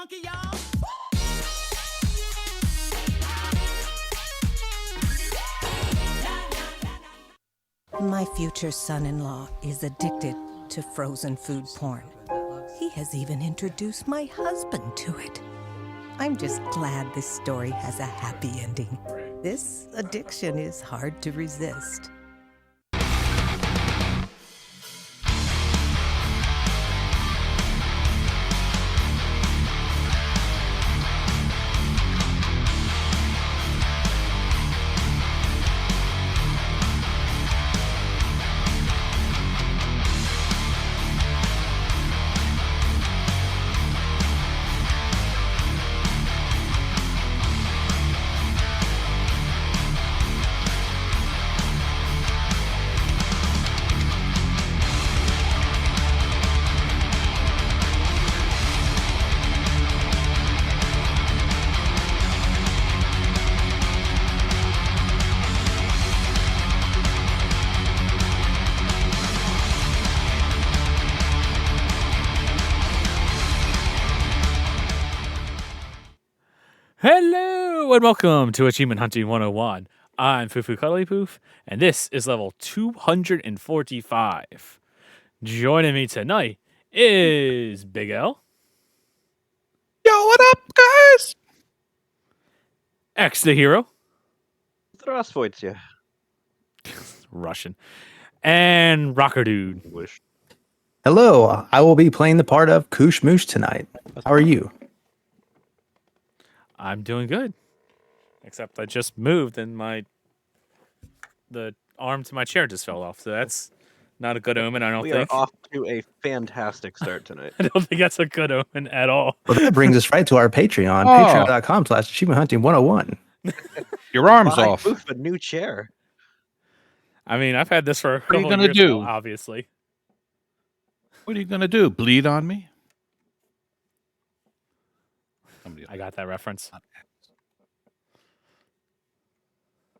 funky, y'all. My future son-in-law is addicted to frozen food porn. He has even introduced my husband to it. I'm just glad this story has a happy ending. This addiction is hard to resist. Hello and welcome to Achievement Hunting 101. I'm Fufu Cuddly Poof, and this is level 245. Joining me tonight is Big L, Yo, what up, guys? X the Hero, Здравствуйте. Russian, and Rocker Dude. English. Hello, I will be playing the part of Koosh Moosh tonight. How are you? I'm doing good, except I just moved and the arm to my chair just fell off, so that's not a good omen, I don't We think. are off to a fantastic start tonight. I don't think that's a good omen at all. Well, that brings us right to our Patreon, Oh. patreon.com/achievementhunting101. Your arm's Buy off. Boof a new chair. I mean, I've had this for a are you couple of gonna years do? now, obviously. What are you gonna do? Bleed on me? Somebody I got that reference.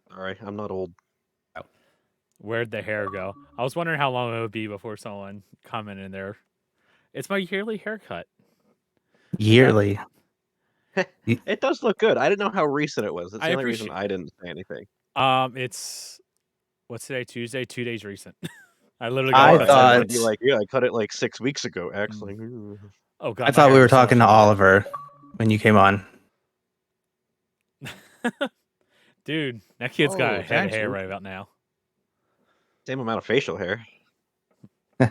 Sorry, I'm not old. Where'd the hair go? I was wondering how long it would be before someone commented in there. It's my yearly haircut. Yearly. It does look good. I didn't know how recent it was. That's I the only reason appreciate- I didn't say anything. It's what's today? Tuesday. 2 days recent. I literally I got thought- I'd be like, yeah, I cut it like 6 weeks ago, actually. Oh god. I my thought hair we were is so much talking to longer. Oliver when you came on. Dude, that kid's got Oh, a head of thanks, hair Luke. right about now. Same amount of facial hair.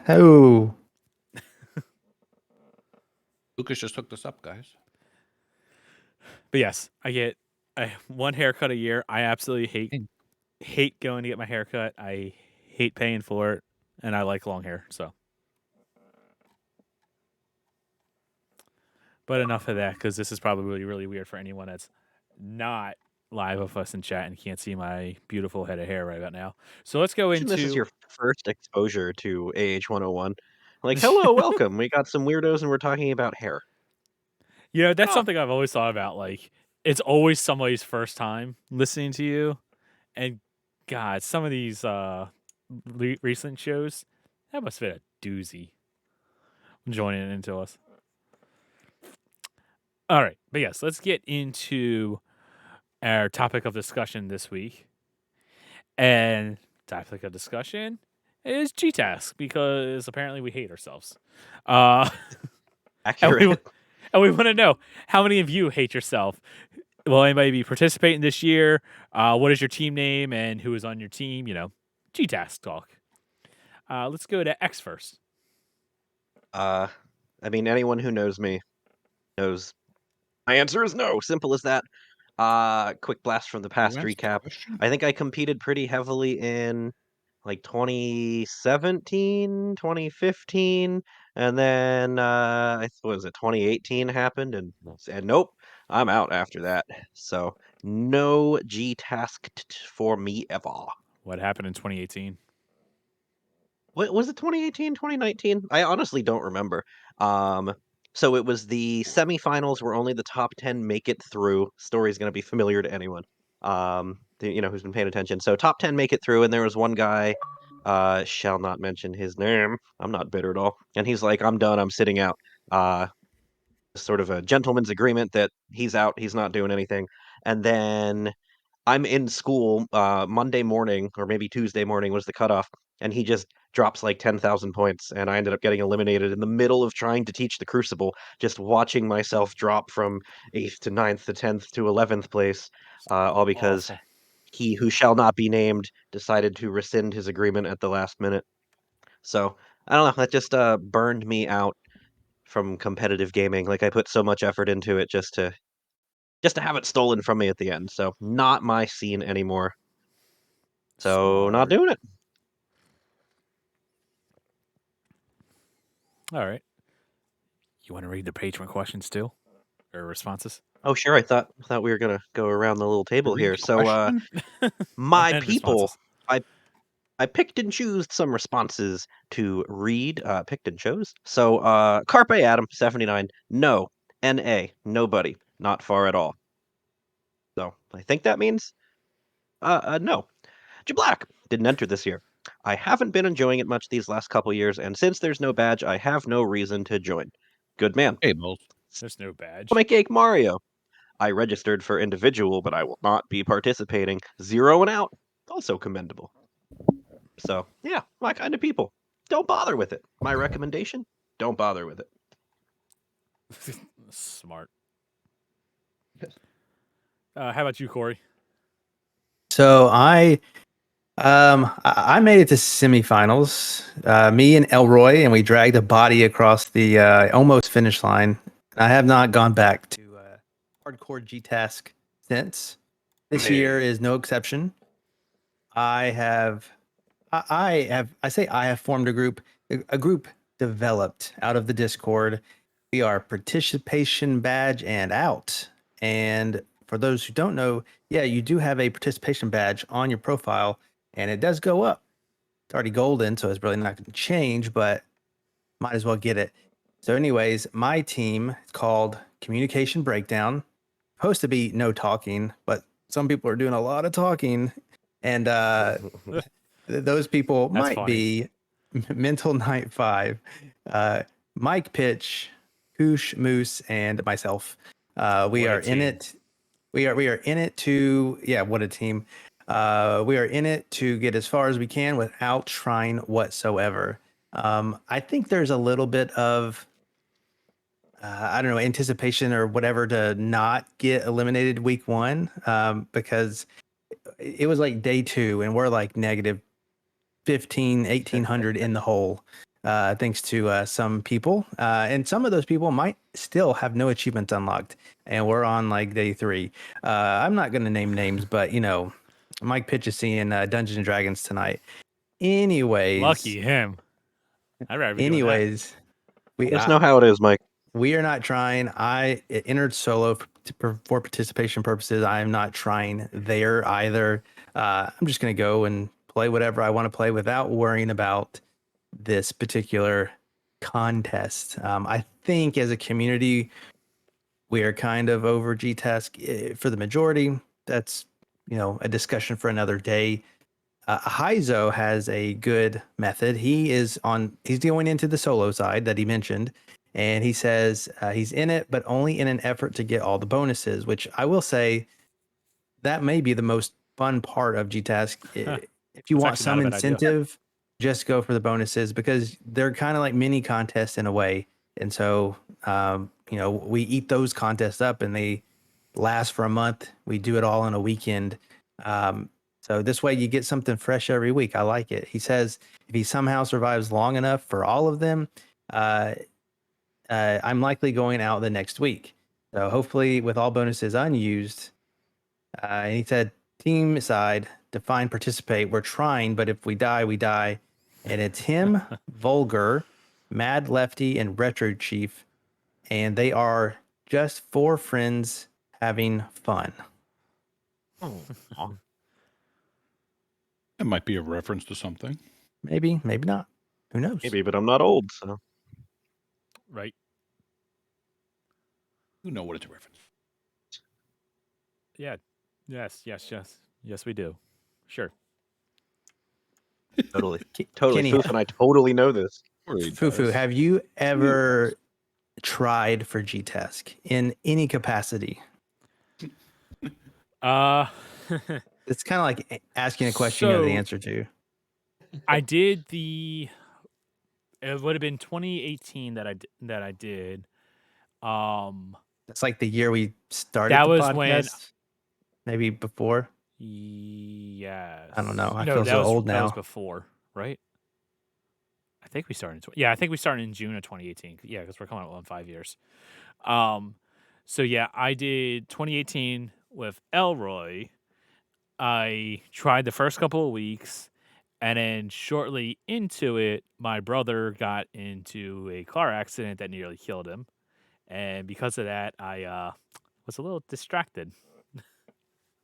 Oh, Lucas just hooked us up, guys. But yes, I get one haircut a year. I absolutely hate going to get my haircut. I hate paying for it, and I like long hair. So, but enough of that, because this is probably really, really weird for anyone that's not live with us in chat and can't see my beautiful head of hair right about now. So let's go into This is your first exposure to AH 101. Like, hello, welcome. We got some weirdos and we're talking about hair. that's something I've always thought about. Like, it's always somebody's first time listening to you, and God, some of these recent shows, that must have been a doozy joining into us. All right, but yes, let's get into our topic of discussion this week. And topic of discussion is G-Task, because apparently we hate ourselves. And Accurate. we want to know, how many of you hate yourself? Will anybody be participating this year? What is your team name and who is on your team? G-Task talk. Let's go to X first. I mean, anyone who knows me knows my answer is no. Simple as that. Quick blast from the past You answered the recap. question? I think I competed pretty heavily in like 2017, 2015, and then what was it, 2018 happened, and nope, I'm out after that. So no G task for me ever. What happened in 2018? What was it, 2018, 2019? I honestly don't remember. So it was the semifinals where only the top 10 make it through. Story's going to be familiar to anyone who's been paying attention. So top 10 make it through, and there was one guy, shall not mention his name. I'm not bitter at all. And he's like, I'm done, I'm sitting out. sort of a gentleman's agreement that he's out, he's not doing anything. And then I'm in school Monday morning, or maybe Tuesday morning was the cutoff, and he just drops like 10,000 points, and I ended up getting eliminated in the middle of trying to teach the Crucible, just watching myself drop from 8th to 9th to 10th to 11th place, all because Awful. he who shall not be named decided to rescind his agreement at the last minute. So, I don't know, that just burned me out from competitive gaming. Like I put so much effort into it just to have it stolen from me at the end. So not my scene anymore. So not Smart. doing it. All right. You want to read the patron questions too, or responses? Oh sure, I thought we were gonna go around the little table Read here. the So question. my And people, responses. I picked and chose some responses to read, picked and chose. So Carpe Adam 79, no. NA, nobody, not far at all. So I think that means no. Black didn't enter this year. I haven't been enjoying it much these last couple years, and since there's no badge, I have no reason to join. Good man. Hey, Bulls. There's no badge. Stomach ache Mario. I registered for individual, but I will not be participating. 0 and out. Also commendable. So, yeah, my kind of people. Don't bother with it. My recommendation, don't bother with it. Smart. How about you, Corey? So I made it to semifinals. Me and Elroy, and we dragged a body across the almost finish line. I have not gone back to hardcore G task since. This year is no exception. I have formed a group developed out of the Discord. We are participation badge and out. And for those who don't know, yeah, you do have a participation badge on your profile, and it does go up. It's already golden, so it's really not going to change, but might as well get it. So, anyways, my team is called Communication Breakdown. Supposed to be no talking, but some people are doing a lot of talking, and those people That's might funny. be Mental Night 5, Mike Pitch, Koosh Moose, and myself. We What a are in team. it. We are in it to, yeah, what a team. We are in it to get as far as we can without trying whatsoever. I think there's a little bit of I don't know, anticipation or whatever to not get eliminated week one, because it was like day 2 and we're like negative 1,800 in the hole, thanks to some people. And some of those people might still have no achievements unlocked. And we're on like day 3. I'm not going to name names, but Mike Pitch is seeing Dungeons and Dragons tonight. Lucky him. I'd rather be doing that. Anyways, we Let us know how it is, Mike. we are not trying. I entered solo for participation purposes. I am not trying there either. I'm just going to go and play whatever I want to play without worrying about this particular contest. I think as a community, we are kind of over G-Task for the majority. That's, a discussion for another day. Heizo has a good method. He's going into the solo side that he mentioned, and he says he's in it, but only in an effort to get all the bonuses, which I will say that may be the most fun part of G-Task. If you That's want actually not some a bad idea. incentive, just go for the bonuses because they're kind of like mini contests in a way. And so, we eat those contests up and they last for a month. We do it all in a weekend. So this way you get something fresh every week. I like it. He says if he somehow survives long enough for all of them, I'm likely going out the next week. So hopefully with all bonuses unused, and he said team side, define participate. We're trying, but if we die, we die. And it's him, Vulgar, Mad Lefty, and Retro Chief. And they are just 4 friends having fun. That might be a reference to something. Maybe, maybe not. Who knows? Maybe, but I'm not old, so. Right. You know what it's a reference. Yeah. Yes, we do. Sure. Totally. K- Totally. Kenny, Foof and I totally know this. Or he Fufu, does. have you ever tried for G-Task in any capacity? Uh, It's kind of like asking a question you know the So- answer to. I did the. It would have been 2018 that I did. It's like the year we started That the was podcast. when- Maybe before. Yes. I don't know. I No, feel that so was, old That was now. before, right? I think we started. I think we started in June of 2018. Yeah, because we're coming up on 5 years. So yeah, I did 2018 with Elroy. I tried the first couple of weeks, and then shortly into it, my brother got into a car accident that nearly killed him, and because of that, I was a little distracted. All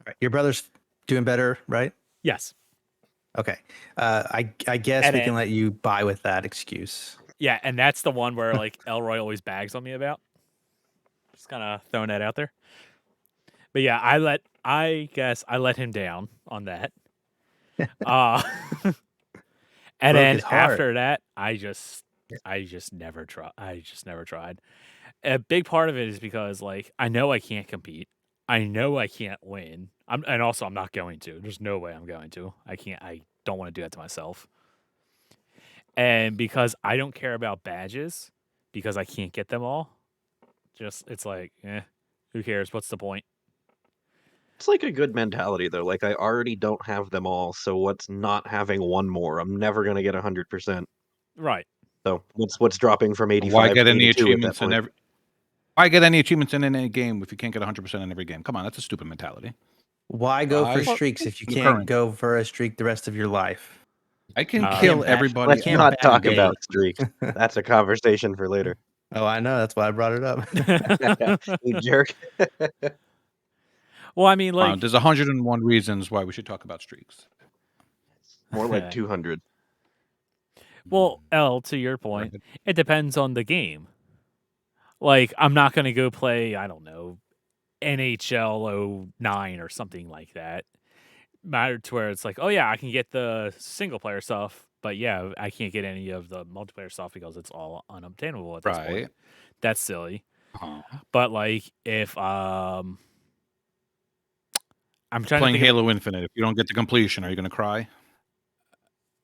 right. Your brother's doing better, right? Yes. Okay. I guess And we can then- let you buy with that excuse. Yeah, and that's the one where like Elroy always bags on me about. Just kind of throwing that out there. But yeah, I guess I let him down on that. And Broke then his heart. after that, I just never tried. A big part of it is because like I know I can't compete. I know I can't win. And also I'm not going to. There's no way I'm going to. I can't. I don't want to do that to myself. And because I don't care about badges, because I can't get them all, it's like, who cares? What's the point? It's like a good mentality though. Like I already don't have them all, so what's not having one more? I'm never gonna get 100%. Right. So what's dropping from 85 Why get to any 82 at that achievements in point? every? Why get any achievements in any game if you can't get 100% in every game? Come on, that's a stupid mentality. Why go for Why? streaks if you Your can't current. go for a streak the rest of your life? I can Uh, kill Can't bat- everybody. Let's can't not bat talk a day. about streaks. That's a conversation for later. Oh, I know. That's why I brought it up. You jerk. Well, I mean, like, There's 101 reasons why we should talk about streaks. More like 200. well, L, to your point, Right. it depends on the game. Like, I'm not going to go play, I don't know, NHL 09 or something like that. Matter to where it's like, oh yeah, I can get the single player stuff, but yeah, I can't get any of the multiplayer stuff because it's all unobtainable at this point. Right. That's silly. Uh-huh. But like, if I'm trying Playing to think Halo Infinite, if you don't get to completion, are you going to cry?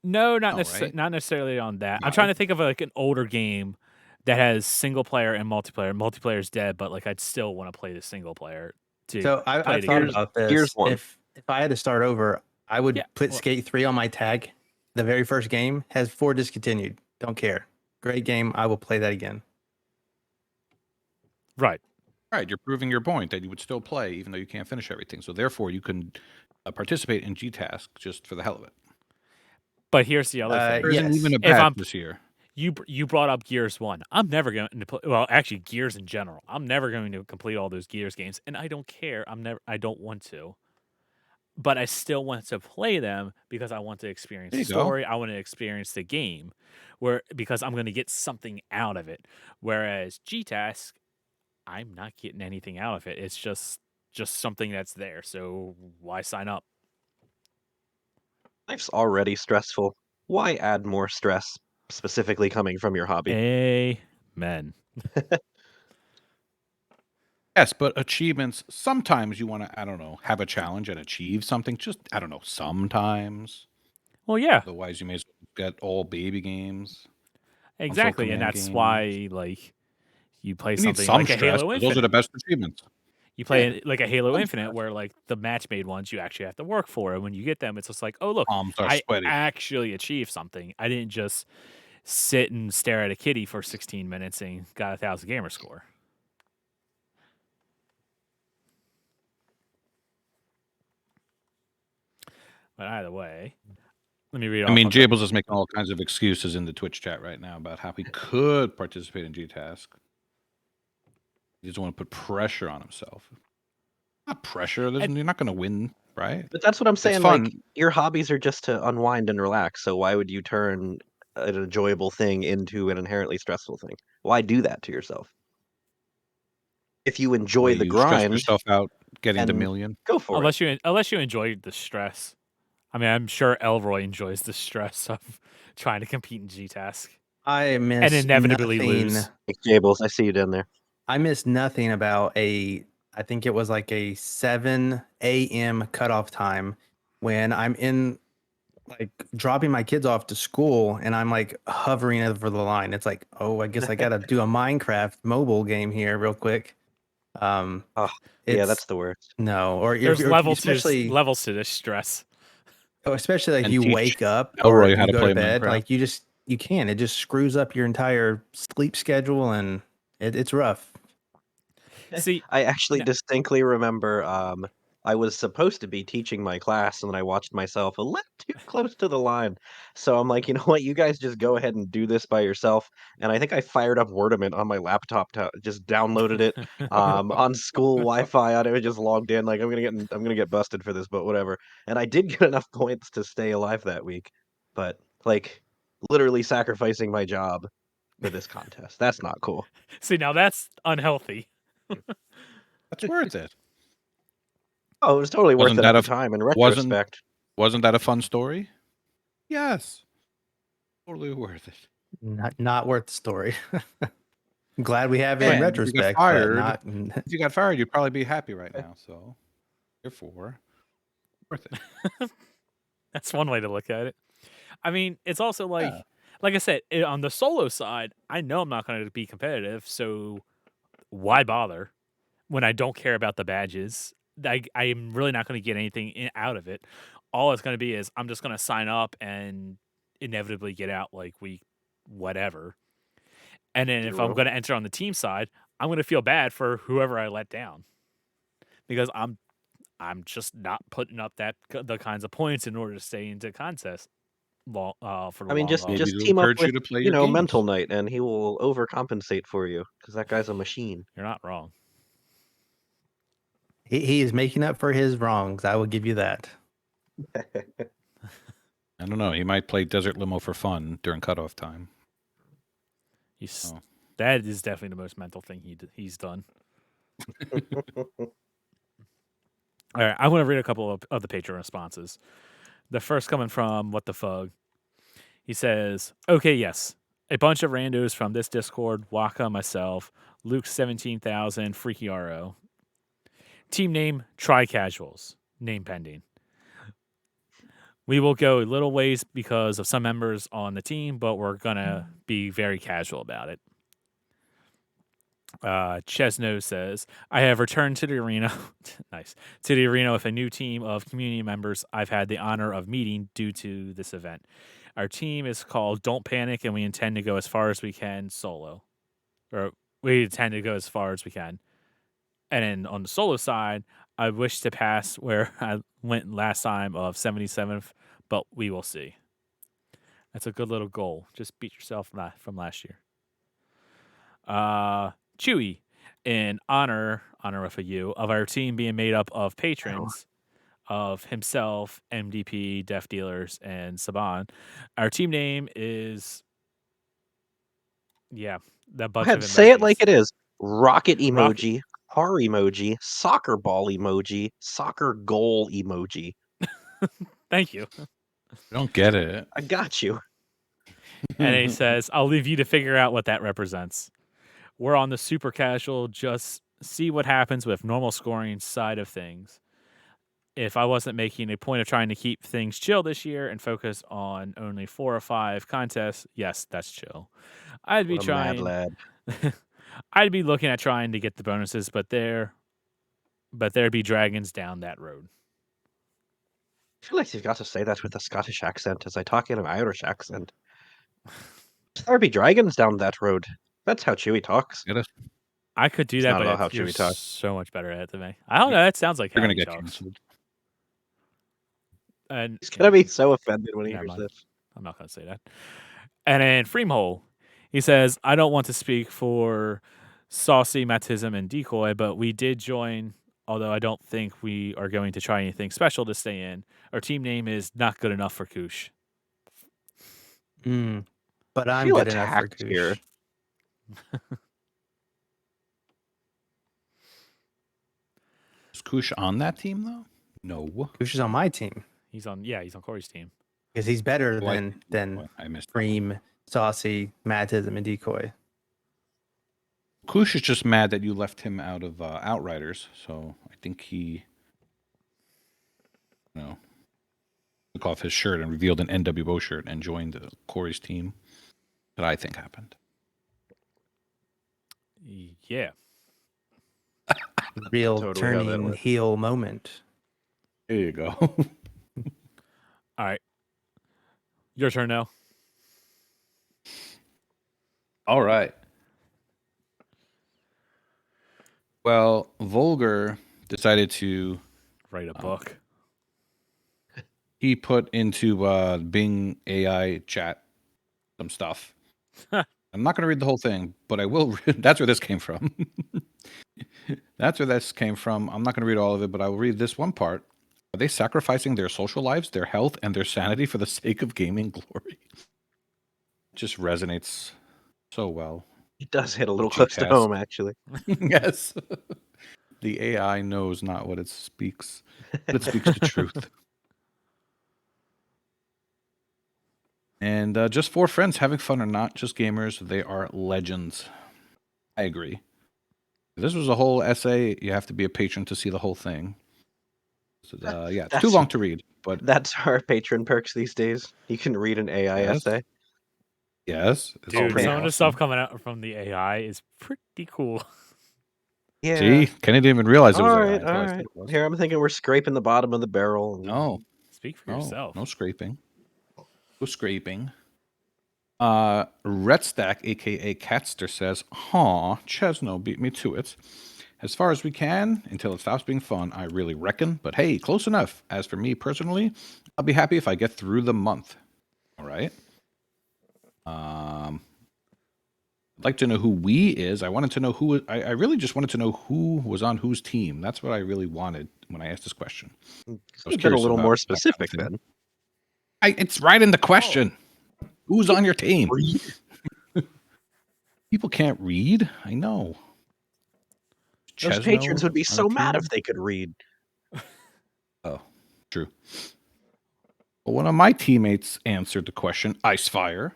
No, No, right? not necessarily on that. I'm No. trying to think of like an older game that has single player and multiplayer. Multiplayer's dead, but like I'd still want to play the single player. So play I the thought game. about this. Here's one. If I had to start over, I would Yeah, put well- Skate 3 on my tag. The very first game has 4 discontinued. Don't care. Great game. I will play that again. Right. Right, you're proving your point that you would still play even though you can't finish everything. So therefore, you can participate in G-Task just for the hell of it. But here's the other thing. There isn't Yes. even a If badge I'm- this year. You brought up Gears 1. I'm never going to play. Well, actually, Gears in general. I'm never going to complete all those Gears games, and I don't care. I don't want to. But I still want to play them because I want to experience There the you go. story. I want to experience the game, because I'm going to get something out of it. Whereas G-Task, I'm not getting anything out of it. It's just something that's there. So why sign up? Life's already stressful. Why add more stress, specifically coming from your hobby? Amen. Yes, but achievements, sometimes you want to, I don't know, have a challenge and achieve something. Just, I don't know, sometimes. Well, yeah, Otherwise, you may as well get all baby games. exactly, and command that's games. why like you play You need something some like a stress, Halo but Infinite. those are the best achievements. You play like a Halo Some Infinite, stress. where like the match made ones you actually have to work for, and when you get them, it's just like, oh look, Palms are I sweaty. actually achieved something. I didn't just sit and stare at a kitty for 16 minutes and got 1,000 gamer score. But either way, let me read. I mean, off on the- Jables is making all kinds of excuses in the Twitch chat right now about how he could participate in G-Task. He doesn't want to put pressure on himself. Not pressure. You're not going to win, right? But that's what I'm saying. fun. Like your hobbies are just to unwind and relax. So why would you turn an enjoyable thing into an inherently stressful thing? Why do that to yourself? If you enjoy Where the you stress grind, yourself out getting the and- million. go for it. unless you enjoy the stress. I mean, I'm sure Elroy enjoys the stress of trying to compete in G-Task. I miss and inevitably nothing. lose. Hey, Jables, I see you down there. I miss nothing about I think it was like a 7 a.m. cutoff time when I'm in like dropping my kids off to school and I'm like hovering over the line. It's like, oh, I guess I gotta do a Minecraft mobile game here real quick. Oh, yeah, It's that's the worst. no, or There's especially levels to this stress. especially like And you teach wake up or Elroy how you to go play to bed, Minecraft. like you can. It just screws up your entire sleep schedule and it's rough. See, I actually no. distinctly remember I was supposed to be teaching my class and then I watched myself a little too close to the line. So I'm like, you know what, you guys just go ahead and do this by yourself. And I think I fired up Wordament on my laptop to just downloaded it on school Wi-Fi on it, just logged in, like I'm gonna get busted for this, but whatever. And I did get enough points to stay alive that week. But like literally sacrificing my job for this contest. That's not cool. See, now that's unhealthy. That's worth it. Oh, it was totally worth Wasn't it that at a the time in wasn't retrospect. wasn't that a fun story? Yes. Totally worth it. Not worth the story. I'm glad we have it in And if you got retrospect, but fired, not. if you got fired, you'd probably be happy right now. So, therefore, worth it. That's one way to look at it. I mean, it's also Yeah. like I said, on the solo side, I know I'm not going to be competitive, so why bother when I don't care about the badges? I am really not going to get anything out of it. All it's going to be is I'm just going to sign up and inevitably get out like week whatever. And then if I'm Zero. going to enter on the team side, I'm going to feel bad for whoever I let down because I'm just not putting up the kinds of points in order to stay into contest for the I mean, long just haul. Maybe just to team up encourage with, you to play you your know, games. Mental Knight, and he will overcompensate for you because that guy's a machine. You're not wrong. He is making up for his wrongs. I will give you that. I don't know. He might play Desert Limo for fun during cutoff time. Oh. That is definitely the most mental thing he's done. All right, I want to read a couple of the Patreon responses. The first coming from What the Fug. He says, "Okay, yes, a bunch of randos from this Discord, Waka, myself, Luke 17,000, Freaky RO. Team name Tri Casuals. Name pending. We will go a little ways because of some members on the team, but we're gonna be very casual about it." Chesno says, "I have returned to the arena." Nice. To the arena with a new team of community members I've had the honor of meeting due to this event. Our team is called Don't Panic, and we intend to go as far as we can solo. Or we intend to go as far as we can. And then on the solo side, I wish to pass where I went last time of 77th, but we will see. That's a good little goal. Just beat yourself from last year. Chewy, in honor of a U, of our team being made up of patrons of himself, MDP, Deaf Dealers, and Saban. Our team name is that Go bunch ahead, of say it like emojis. it is. Rocket Rocket. emoji, heart emoji, soccer ball emoji, soccer goal emoji. Thank you. I don't get it. I got you. And he says, "I'll leave you to figure out what that represents. We're on the super casual, just see what happens with normal scoring side of things. If I wasn't making a point of trying to keep things chill this year and focus on only 4 or 5 contests, yes, that's chill. I'd be What a mad trying lad. I'd be looking at trying to get the bonuses, but there'd be dragons down that road." I feel like you've got to say that with a Scottish accent as I talk in an Irish accent. There be dragons down that road. That's how Chewie talks. Get it? I could do It's that, not at all how but you're Chewie talks. so much better at it than me. I don't know. That sounds like You're how gonna he get talks. canceled. And He's gonna be so offended when he never hears mind. this. I'm not going to say that. And then Freemhole, he says, "I don't want to speak for Saucy, Matism, and Decoy, but we did join, although I don't think we are going to try anything special to stay in. Our team name is not good enough for Koosh." But I I'm feel good enough for attacked here. Koosh. Is Kush on that team though? No. Koosh is on my team He's on Corey's team. because he's better Oh, I than I missed that one. Freem, saucy Madtism and Decoy. Kush is just mad that you left him out of Outriders, so I think he, took off his shirt and revealed an NWO shirt and joined Corey's team. That I think happened. Yeah. Real Totally how that turning went. heel moment. There you go. All right. Your turn now. All right. Well, Volger decided to Write a book. he put into Bing AI chat some stuff. I'm not going to read the whole thing, but I will. That's where this came from. That's where this came from. I'm not going to read all of it, but I will read this one part. Are they sacrificing their social lives, their health, and their sanity for the sake of gaming glory? Just resonates so well. It does hit a little G close to task. home, actually. Yes. The AI knows not what it speaks, but it speaks the truth. And just four friends having fun are not just gamers, they are legends. I agree. If this was a whole essay, you have to be a patron to see the whole thing. So, yeah, it's too long to read, but That's our patron perks these days. You can read an AI Yes. essay. yes. It's Dude, pretty some of the awesome. stuff coming out from the AI is pretty cool. Yeah. See, Kenny didn't even realize it was All AI right, until I all said right. it was. Here, I'm thinking we're scraping the bottom of the barrel. No, Speak for yourself. no scraping. No scraping. Retstack, aka Catster, says, "Huh, Chesno beat me to it. As far as we can, until it stops being fun, I really reckon. But hey, close enough. As for me personally, I'll be happy if I get through the month. All right. I'd like to know who we is. I wanted to know who. I really just wanted to know who was on whose team. That's what I really wanted when I asked this question. I was You've been a curious little about more that kind of specific thing. then. It's right in the question. Who's on your team? Read. People can't read. I know. Those Chesno patrons would be on so the mad team? if they could read. Oh, true. Well, one of my teammates answered the question, Icefire.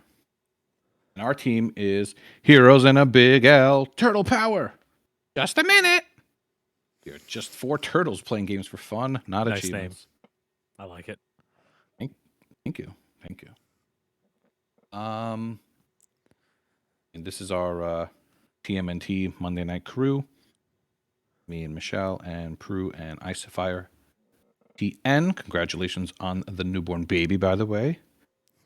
And our team is Heroes in a Big L, Turtle Power. Just a minute. You're just four turtles playing games for fun, not Nice achievements. I like it. Thank you. Thank you. And this is our TMNT Monday Night crew. Me and Michelle and Prue and Icefire. TN, congratulations on the newborn baby, by the way.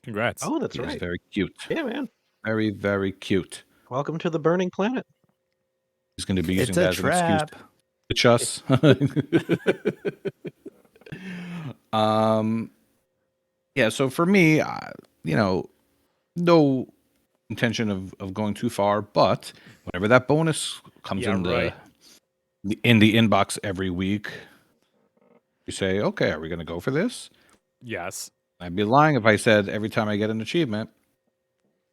Congrats. Oh, that's He is right. very cute. Yeah, man. Very, very cute. Welcome to the burning planet. He's going to be It's using a that as an excuse trap. to pitch us. Yeah, so for me, no intention of going too far, but whenever that bonus comes Yeah, in right. the inbox every week, you say, okay, are we going to go for this? Yes. I'd be lying if I said every time I get an achievement,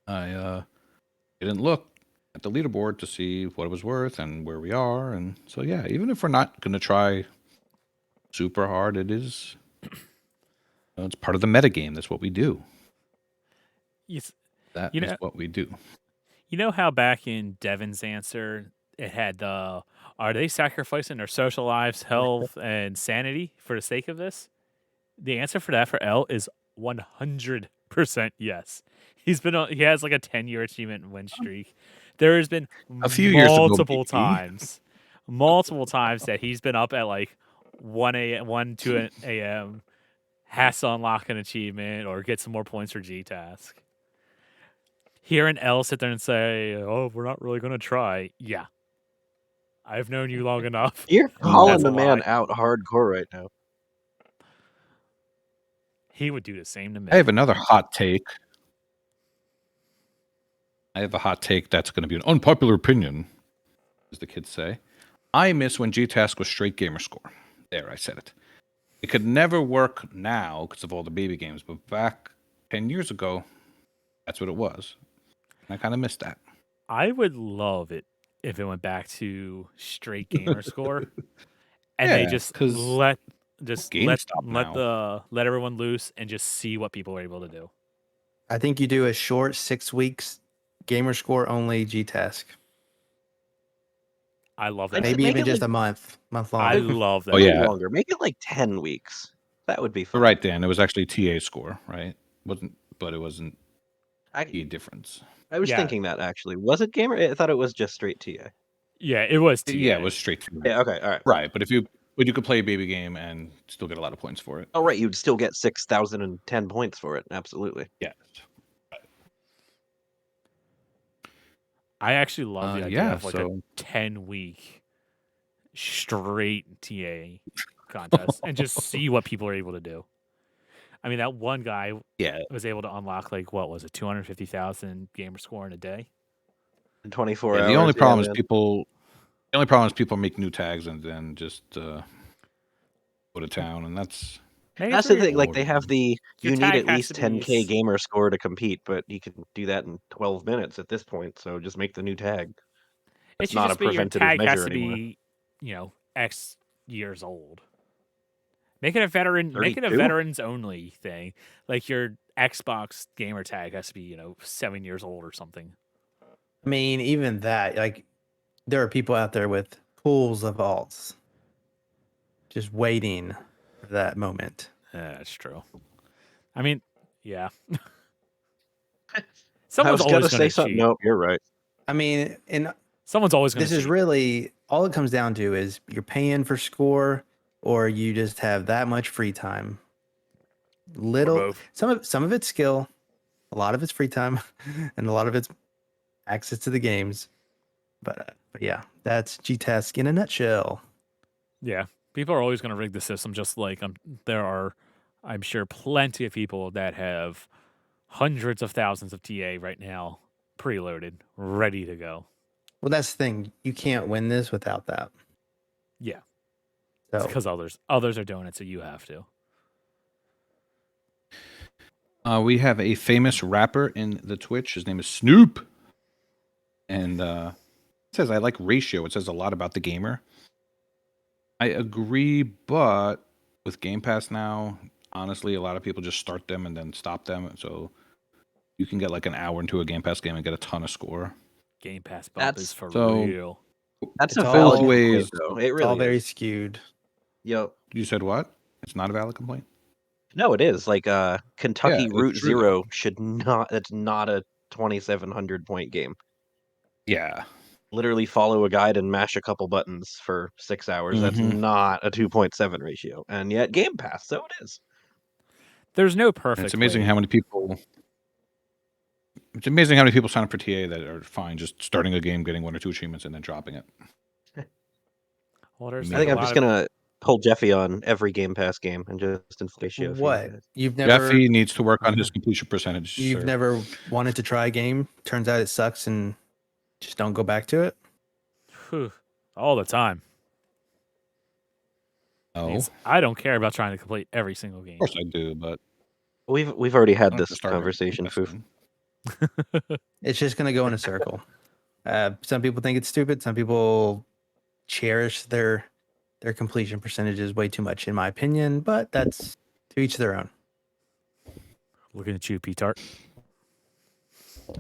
I didn't look at the leaderboard to see what it was worth and where we are. And so, yeah, even if we're not going to try super hard, it is, it's part of the metagame. That's what we do. Yes. That You is know- what we do. You know how back in Devin's answer, it had the, are they sacrificing their social lives, health, and sanity for the sake of this? The answer for that for L is 100% yes. He has like a 10-year achievement win streak. There has been A few years ago, multiple maybe. times that he's been up at like 2 a.m. has to unlock an achievement or get some more points for G task. Hearing L sit there and say, "Oh, we're not really going to try." Yeah, I've known you long enough. You're Mm. calling That's the a man lie. out hardcore right now. He would do the same to me. I have another hot take. I have a hot take that's going to be an unpopular opinion, as the kids say. I miss when G-Task was straight gamer score. There, I said it. It could never work now because of all the baby games, but back 10 years ago, that's what it was. And I kind of missed that. I would love it if it went back to straight gamer score, and Yeah, they just 'cause let GameStop now. let everyone loose and just see what people are able to do. I think you do a short 6 weeks gamer score only G task. I love that. Like, Maybe make even it just like- a month I long. love that. Oh, yeah. longer. Make it like 10 weeks. That would be fun. Right, Dan. It was actually TA score, right? But it wasn't I, a difference. I was Yeah. thinking that actually. Was it gamer? I thought it was just straight TA. Yeah, it was TA. Yeah, it was straight through. Yeah, okay, all right. Right, but you could play a baby game and still get a lot of points for it. Oh, right, you'd still get 6,010 points for it. Absolutely. Yes. I actually love the idea yeah, of like so- a 10-week straight TA contest and just see what people are able to do. I mean, that one guy Yeah. was able to unlock like what was it, 250,000 gamer score in a day. In 24 Yeah, hours. the only problem man. is people make new tags and then just go to town, and that's Make it That's so the your- thing. Like they have the your you need tag at has least to be 10K s- gamer score to compete, but you can do that in 12 minutes at this point. So just make the new tag. It It's should not a just be your preventative tag measure has to anymore. be, X years old. Make it a veteran. Make it a 32? veterans only thing. Like your Xbox gamer tag has to be, 7 years old or something. I mean, even that, like, there are people out there with pools of alts just waiting for that moment. Yeah, that's true. I mean, yeah. I Someone's was always gonna going say to something. cheat. Nope, you're right. I mean, and Someone's always going this to cheat. is really all it comes down to is you're paying for score or you just have that much free time. both. Some of it's skill, a lot of it's free time, and a lot of it's access to the games. But yeah, that's G-Task in a nutshell. Yeah, people are always going to rig the system. Just like there are, I'm sure, plenty of people that have hundreds of thousands of TA right now, preloaded, ready to go. Well, that's the thing. You can't win this without that. Yeah, So because others are doing it, so you have to. we have a famous rapper in the Twitch. His name is Snoop, and it says I like ratio. It says a lot about the gamer. I agree, but with Game Pass now, honestly, a lot of people just start them and then stop them. So you can get like an hour into a Game Pass game and get a ton of score. Game Pass bump That's- is for so- real. That's It's a valid always- complaint, though. It it's all really very is. skewed. Yo, You said what? It's not a valid complaint? no, it is. Like Kentucky it's Route true, though. Zero should not. It's not a 2,700 point game. Yeah. Literally follow a guide and mash a couple buttons for 6 hours. That's Mhm. not a 2.7 ratio, and yet Game Pass, so it is. There's no And perfect. it's amazing way. how many people. It's amazing how many people sign up for TA that are fine just starting a game, getting 1 or 2 achievements, and then dropping it. Well, there's I I think a I'm lot just of- gonna pull Jeffy on every Game Pass game and just inflate ratio. for you What? guys. You've never Jeffy needs to work on his completion percentage. you've sir. never wanted to try a game, turns out it sucks and just don't go back to it? Whew, all the time. No, of Because I don't care about trying to complete every single game. course I do, but We've already I had don't have to this start every conversation, Game Pass Foof. game. It's just going to go in a circle. Some people think it's stupid. Some people cherish their completion percentages way too much, in my opinion. But that's to each their own. Looking at you, P-Tart.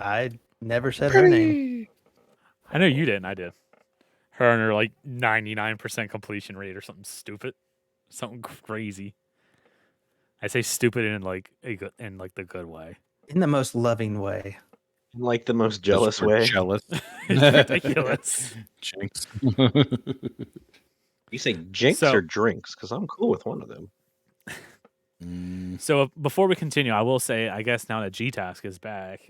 I never said her name. I know you didn't. I did. Her and her like 99% completion rate or something stupid, something crazy. I say stupid in like the good way. In the most loving way. In like the most Just jealous for way. Jealous. It's ridiculous. Jinx. You say jinx So- or drinks? Because I'm cool with one of them. So before we continue, I will say, I guess now that G-Task is back,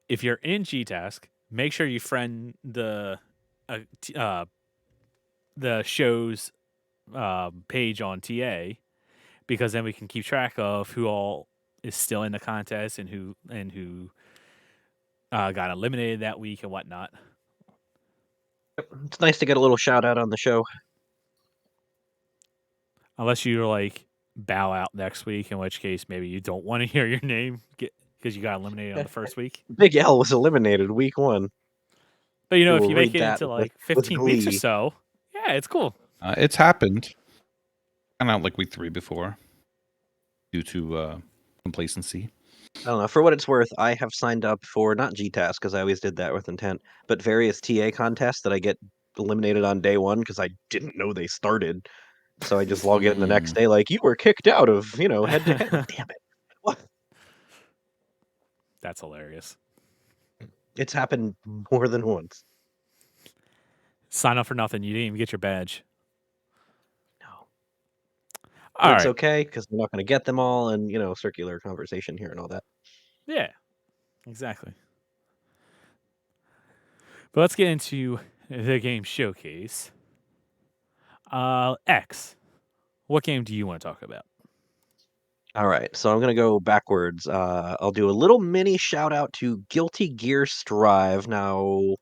if you're in G-Task, make sure you friend the show's page on TA, because then we can keep track of who all is still in the contest and who got eliminated that week and whatnot. It's nice to get a little shout out on the show. Unless you like bow out next week, in which case maybe you don't want to hear your name because you got eliminated on the first week. Big L was eliminated week 1. But if We'll you make read it that into with- like with 15 weeks or glee. so, yeah, it's cool. It's happened. Kind of like week 3 before, due to complacency. I don't know. For what it's worth, I have signed up for not GTAS because I always did that with intent, but various TA contests that I get eliminated on day one because I didn't know they started. So I just log in the next day like, you were kicked out of, head to head. Damn it. What? That's hilarious. It's happened more than once. Sign up for nothing. You didn't even get your badge. No. All But it's right. okay because we're not going to get them all, and circular conversation here and all that. Yeah, exactly. But let's get into the game showcase. X, what game do you want to talk about? All right, so I'm gonna go backwards. I'll do a little mini shout out to Guilty Gear Strive. Now,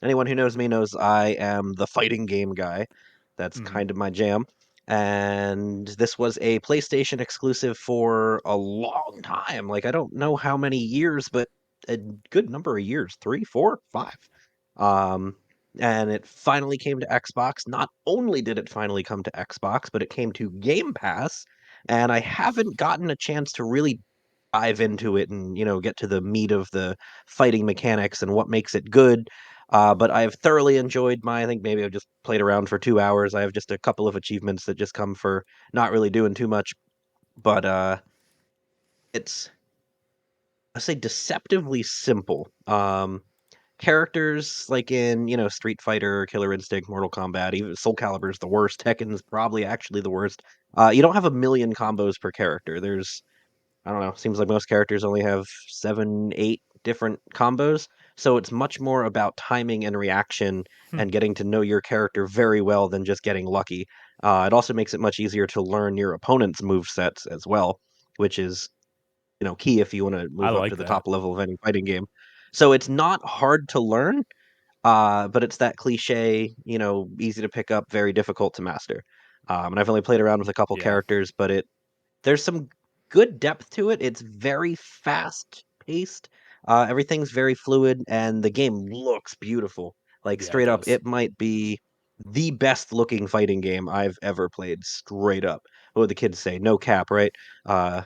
anyone who knows me knows I am the fighting game guy. That's Mhm. kind of my jam. And this was a PlayStation exclusive for a long time. Like, I don't know how many years, but a good number of years, 3, 4, 5. Um, and it finally came to Xbox. Not only did it finally come to Xbox, but it came to Game Pass, and I haven't gotten a chance to really dive into it and get to the meat of the fighting mechanics and what makes it good. But I've thoroughly enjoyed I think maybe I've just played around for 2 hours. I have just a couple of achievements that just come for not really doing too much, but it's I say deceptively simple. Characters like in Street Fighter, Killer Instinct, Mortal Kombat, even Soul Calibur's the worst. Tekken's probably actually the worst. You don't have a million combos per character. There's I don't know, seems like most characters only have 7, 8 different combos, so it's much more about timing and reaction Hmm. and getting to know your character very well than just getting lucky. It also makes it much easier to learn your opponent's move sets as well, which is, key if you wanna I move up to like the that. top level of any fighting game. So it's not hard to learn, but it's that cliche, easy to pick up, very difficult to master. And I've only played around with a couple Yeah. characters, but there's some good depth to it. It's very fast paced. Everything's very fluid, and the game looks beautiful. Like Yeah, it straight up, does. it might be the best looking fighting game I've ever played. Straight up, what would the kids say? No cap, right? Uh,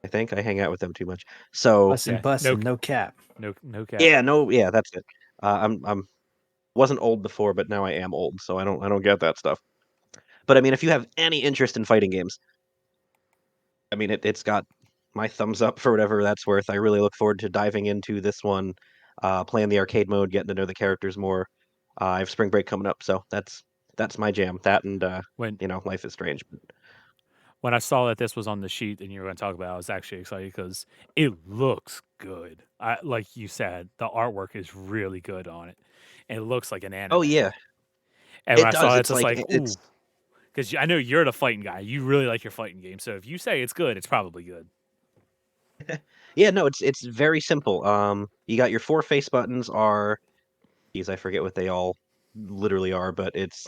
I think I hang out with them too much. So Bussin', Yeah. No, bussin', no cap. no cap. yeah, no, yeah, that's it. I'm wasn't old before, but now I am old, so I don't get that stuff. But I mean, if you have any interest in fighting games, I mean, it's got my thumbs up for whatever that's worth. I really look forward to diving into this one, playing the arcade mode, getting to know the characters more. I have Spring Break coming up, so that's my jam. That and When Life is Strange. when I saw that this was on the sheet and you were going to talk about it, I was actually excited because it looks good. Like you said, the artwork is really good on it. And it looks like an Oh anime. yeah, And when it I saw does. it, it's It's just like like, ooh, because I know you're the fighting guy. You really like your fighting game. So if you say it's good, it's probably good. yeah, no, it's very simple. You got your four face buttons are geez, I forget what they all literally are, but it's,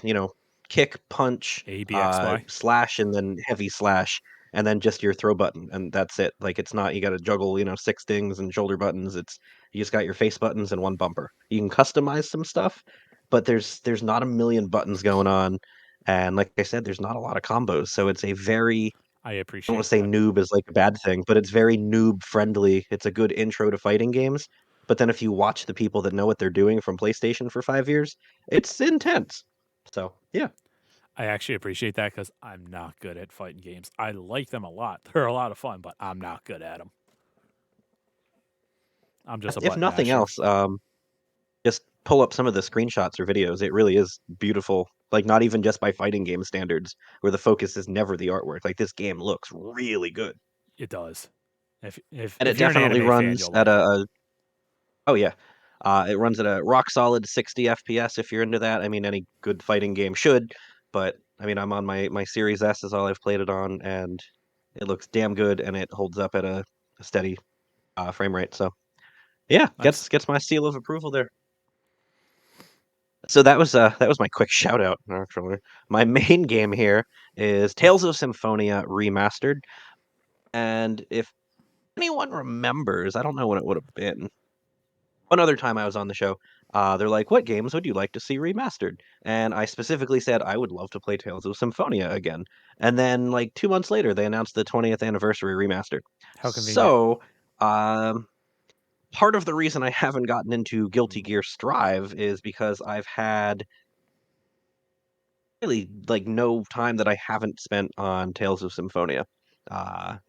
kick, punch, A, B, X, Y. slash, and then heavy slash, and then just your throw button, and that's it. Like it's not you got to juggle, six things and shoulder buttons. It's you just got your face buttons and one bumper. You can customize some stuff, but there's not a million buttons going on, and like I said, there's not a lot of combos. So it's a very I I don't want appreciate to say that. noob is like a bad thing, but it's very noob friendly. It's a good intro to fighting games. But then if you watch the people that know what they're doing from PlayStation for 5 years, it's intense. So yeah, I actually appreciate that because I'm not good at fighting games. I like them a lot. They're a lot of fun, but I'm not good at them. I'm just a if button nothing masher. else, just pull up some of the screenshots or videos. It really is beautiful. Like not even just by fighting game standards, where the focus is never the artwork. Like this game looks really good, It does. and it If you're an definitely anime fan, runs you'll at like it. oh yeah. It runs at a rock solid 60 FPS if you're into that. I mean, any good fighting game should, but I mean, I'm on my Series S is all I've played it on, and it looks damn good, and it holds up at a steady frame rate. So yeah, Nice. gets my seal of approval there. So that was my quick shout out. Actually, my main game here is Tales of Symphonia Remastered, and if anyone remembers, I don't know when it would have been. One other time I was on the show, they're like, "What games would you like to see remastered?" And I specifically said I would love to play Tales of Symphonia again. And then, like 2 months later, they announced the 20th anniversary remaster. How convenient. So Um, Part of the reason I haven't gotten into Guilty Gear Strive is because I've had really like no time that I haven't spent on Tales of Symphonia.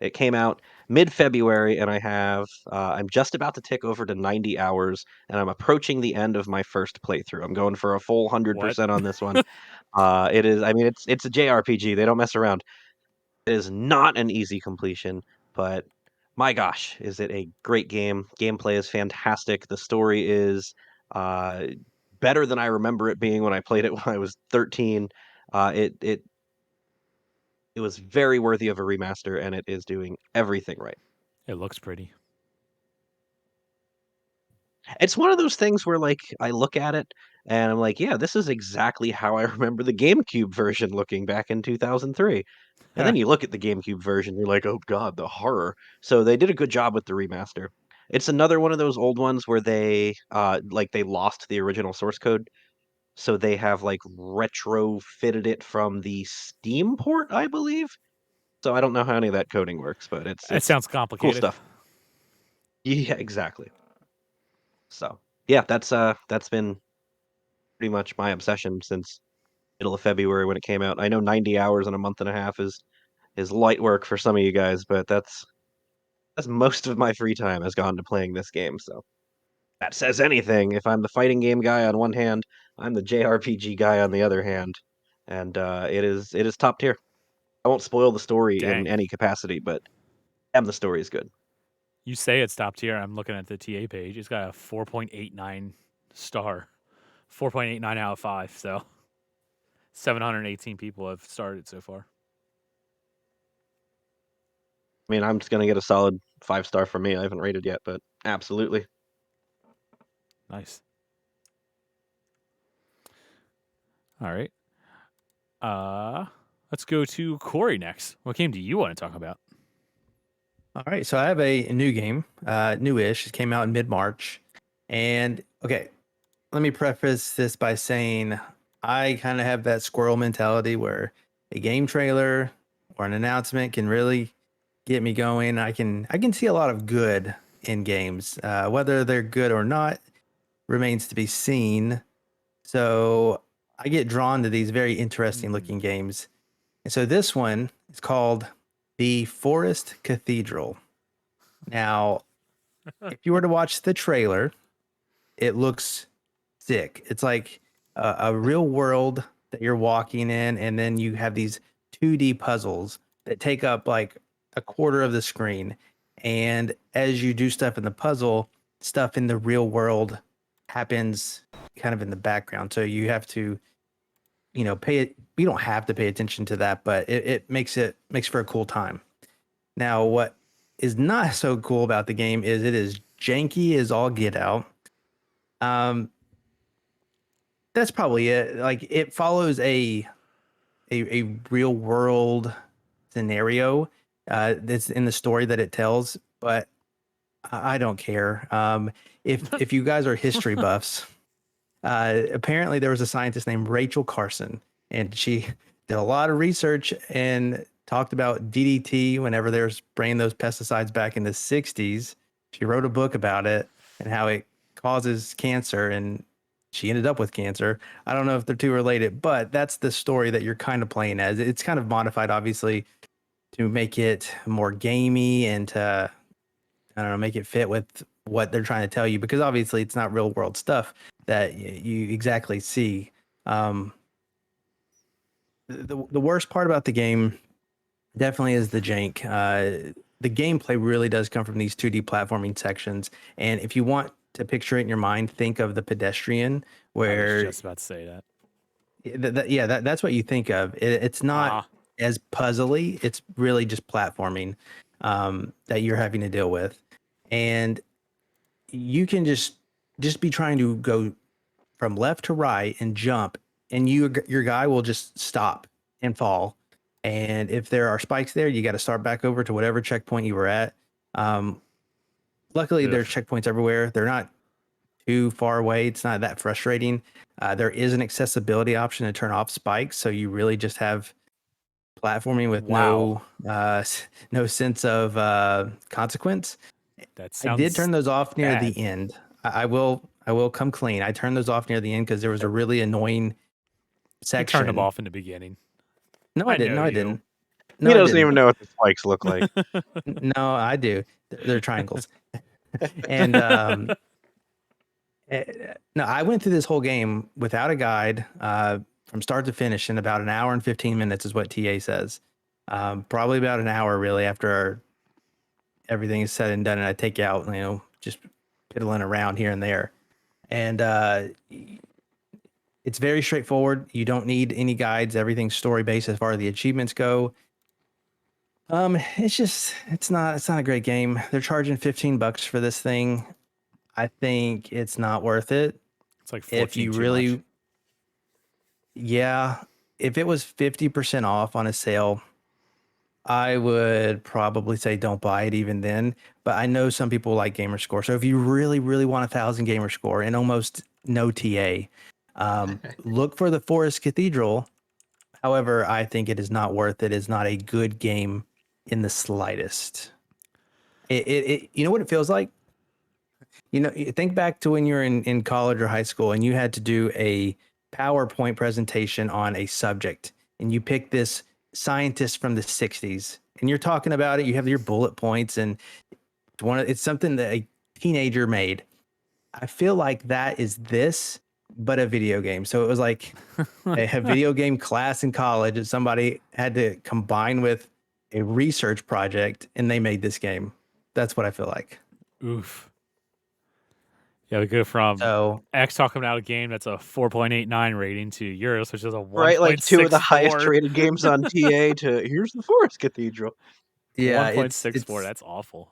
It came out mid-February, and I'm just about to tick over to 90 hours, and I'm approaching the end of my first playthrough. I'm going for a full What? 100% on this one. It is, I mean, it's a JRPG. They don't mess around. It is not an easy completion, but my gosh, is it a great game. Gameplay is fantastic. The story is uh, better than I remember it being when I played it when I was 13. It was very worthy of a remaster, and it is doing everything right. It looks pretty. It's one of those things where, like, I look at it and I'm like, yeah, this is exactly how I remember the GameCube version looking back in 2003. And then you look at the GameCube version, you're like, oh god, the horror. So they did a good job with the remaster. It's another one of those old ones where they lost the original source code. So they have like retrofitted it from the Steam port, I believe. So I don't know how any of that coding works, but It it's sounds cool complicated. stuff. Yeah, exactly. So yeah, that's been pretty much my obsession since middle of February when it came out. I know 90 hours in a month and a half is light work for some of you guys, but that's most of my free time has gone to playing this game. So that says anything. If I'm the fighting game guy on one hand, I'm the JRPG guy on the other hand, and it is top tier. I won't spoil the story in Dang. any capacity, but damn, the story is good. You say it's top tier. I'm looking at the TA page. It's got a 4.89 star. 4.89 out of 5. So 718 people have started so far. I mean, I'm just gonna get a solid 5-star from me. I haven't rated yet, but absolutely. Nice. All right. Let's go to Corey next. What game do you want to talk about? All right, so I have a new game, newish. It came out in mid-March, and okay, let me preface this by saying I kind of have that squirrel mentality where a game trailer or an announcement can really get me going. I can see a lot of good in games, whether they're good or not remains to be seen. So I get drawn to these very interesting looking games, and so this one is called The Forest Cathedral. Now, if you were to watch the trailer, it looks sick. It's like a real world that you're walking in, and then you have these 2D puzzles that take up like a quarter of the screen. And as you do stuff in the puzzle, stuff in the real world happens kind of in the background. So you have to, pay it. You don't have to pay attention to that, but it makes for a cool time. Now, what is not so cool about the game is it is janky as all get out. Um, that's probably it. Like it follows a real world scenario that's in the story that it tells, but I don't care. If you guys are history buffs, apparently there was a scientist named Rachel Carson, and she did a lot of research and talked about DDT whenever they were spraying those pesticides back in the 60s. She wrote a book about it and how it causes cancer, and she ended up with cancer. I don't know if they're too related, but that's the story that you're kind of playing as. It's kind of modified, obviously, to make it more gamey and to, I don't know, make it fit with what they're trying to tell you, because obviously it's not real world stuff that you exactly see. Um, the worst part about the game definitely is the jank. The gameplay really does come from these 2D platforming sections, and if you want to picture it in your mind, think of the pedestrian, I was where just about to say that. that's what you think of. It's not Ah, as puzzly. It's really just platforming that you're having to deal with, and you can just be trying to go from left to right and jump, and your guy will just stop and fall. And if there are spikes there, you got to start back over to whatever checkpoint you were at. Um, Luckily, ugh. there's checkpoints everywhere. They're not too far away. It's not that frustrating. There is an accessibility option to turn off spikes, so you really just have platforming with Wow. no sense of consequence. That I sounds. did turn those off near bad. the end. I will come clean. I turned those off near the end because there was a really annoying You section. turned them off in the beginning. No, I didn't. know No, I you. didn't. He No, I doesn't didn't. even know what the spikes look like. No, I do. They're triangles. And no, I went through this whole game without a guide from start to finish in about an hour and 15 minutes is what TA says. Probably about an hour really after everything is said and done, and I take out, just piddling around here and there. And it's very straightforward. You don't need any guides. Everything's story based as far as the achievements go. It's not a great game. They're charging $15 for this thing. I think it's not worth it. It's like 14 If you too really, much. yeah, if it was 50% off on a sale, I would probably say don't buy it even then. But I know some people like gamer score. So if you really, really want 1,000 gamer score and almost no TA, look for the Forest Cathedral. However, I think it is not worth it. It's not a good game in the slightest. You know what it feels like? You think back to when you were in college or high school and you had to do a PowerPoint presentation on a subject and you pick this scientist from the 60s and you're talking about it. You have your bullet points and it's something that a teenager made. I feel like that is this, but a video game. So it was like a video game class in college that somebody had to combine with a research project and they made this game. That's what I feel like. Oof. Yeah, we go from So X talking about a game that's a 4.89 rating to yours, which is a 1.64. Right, like 2 of the highest rated games on TA to here's the Forest Cathedral. yeah, 1.64. That's awful.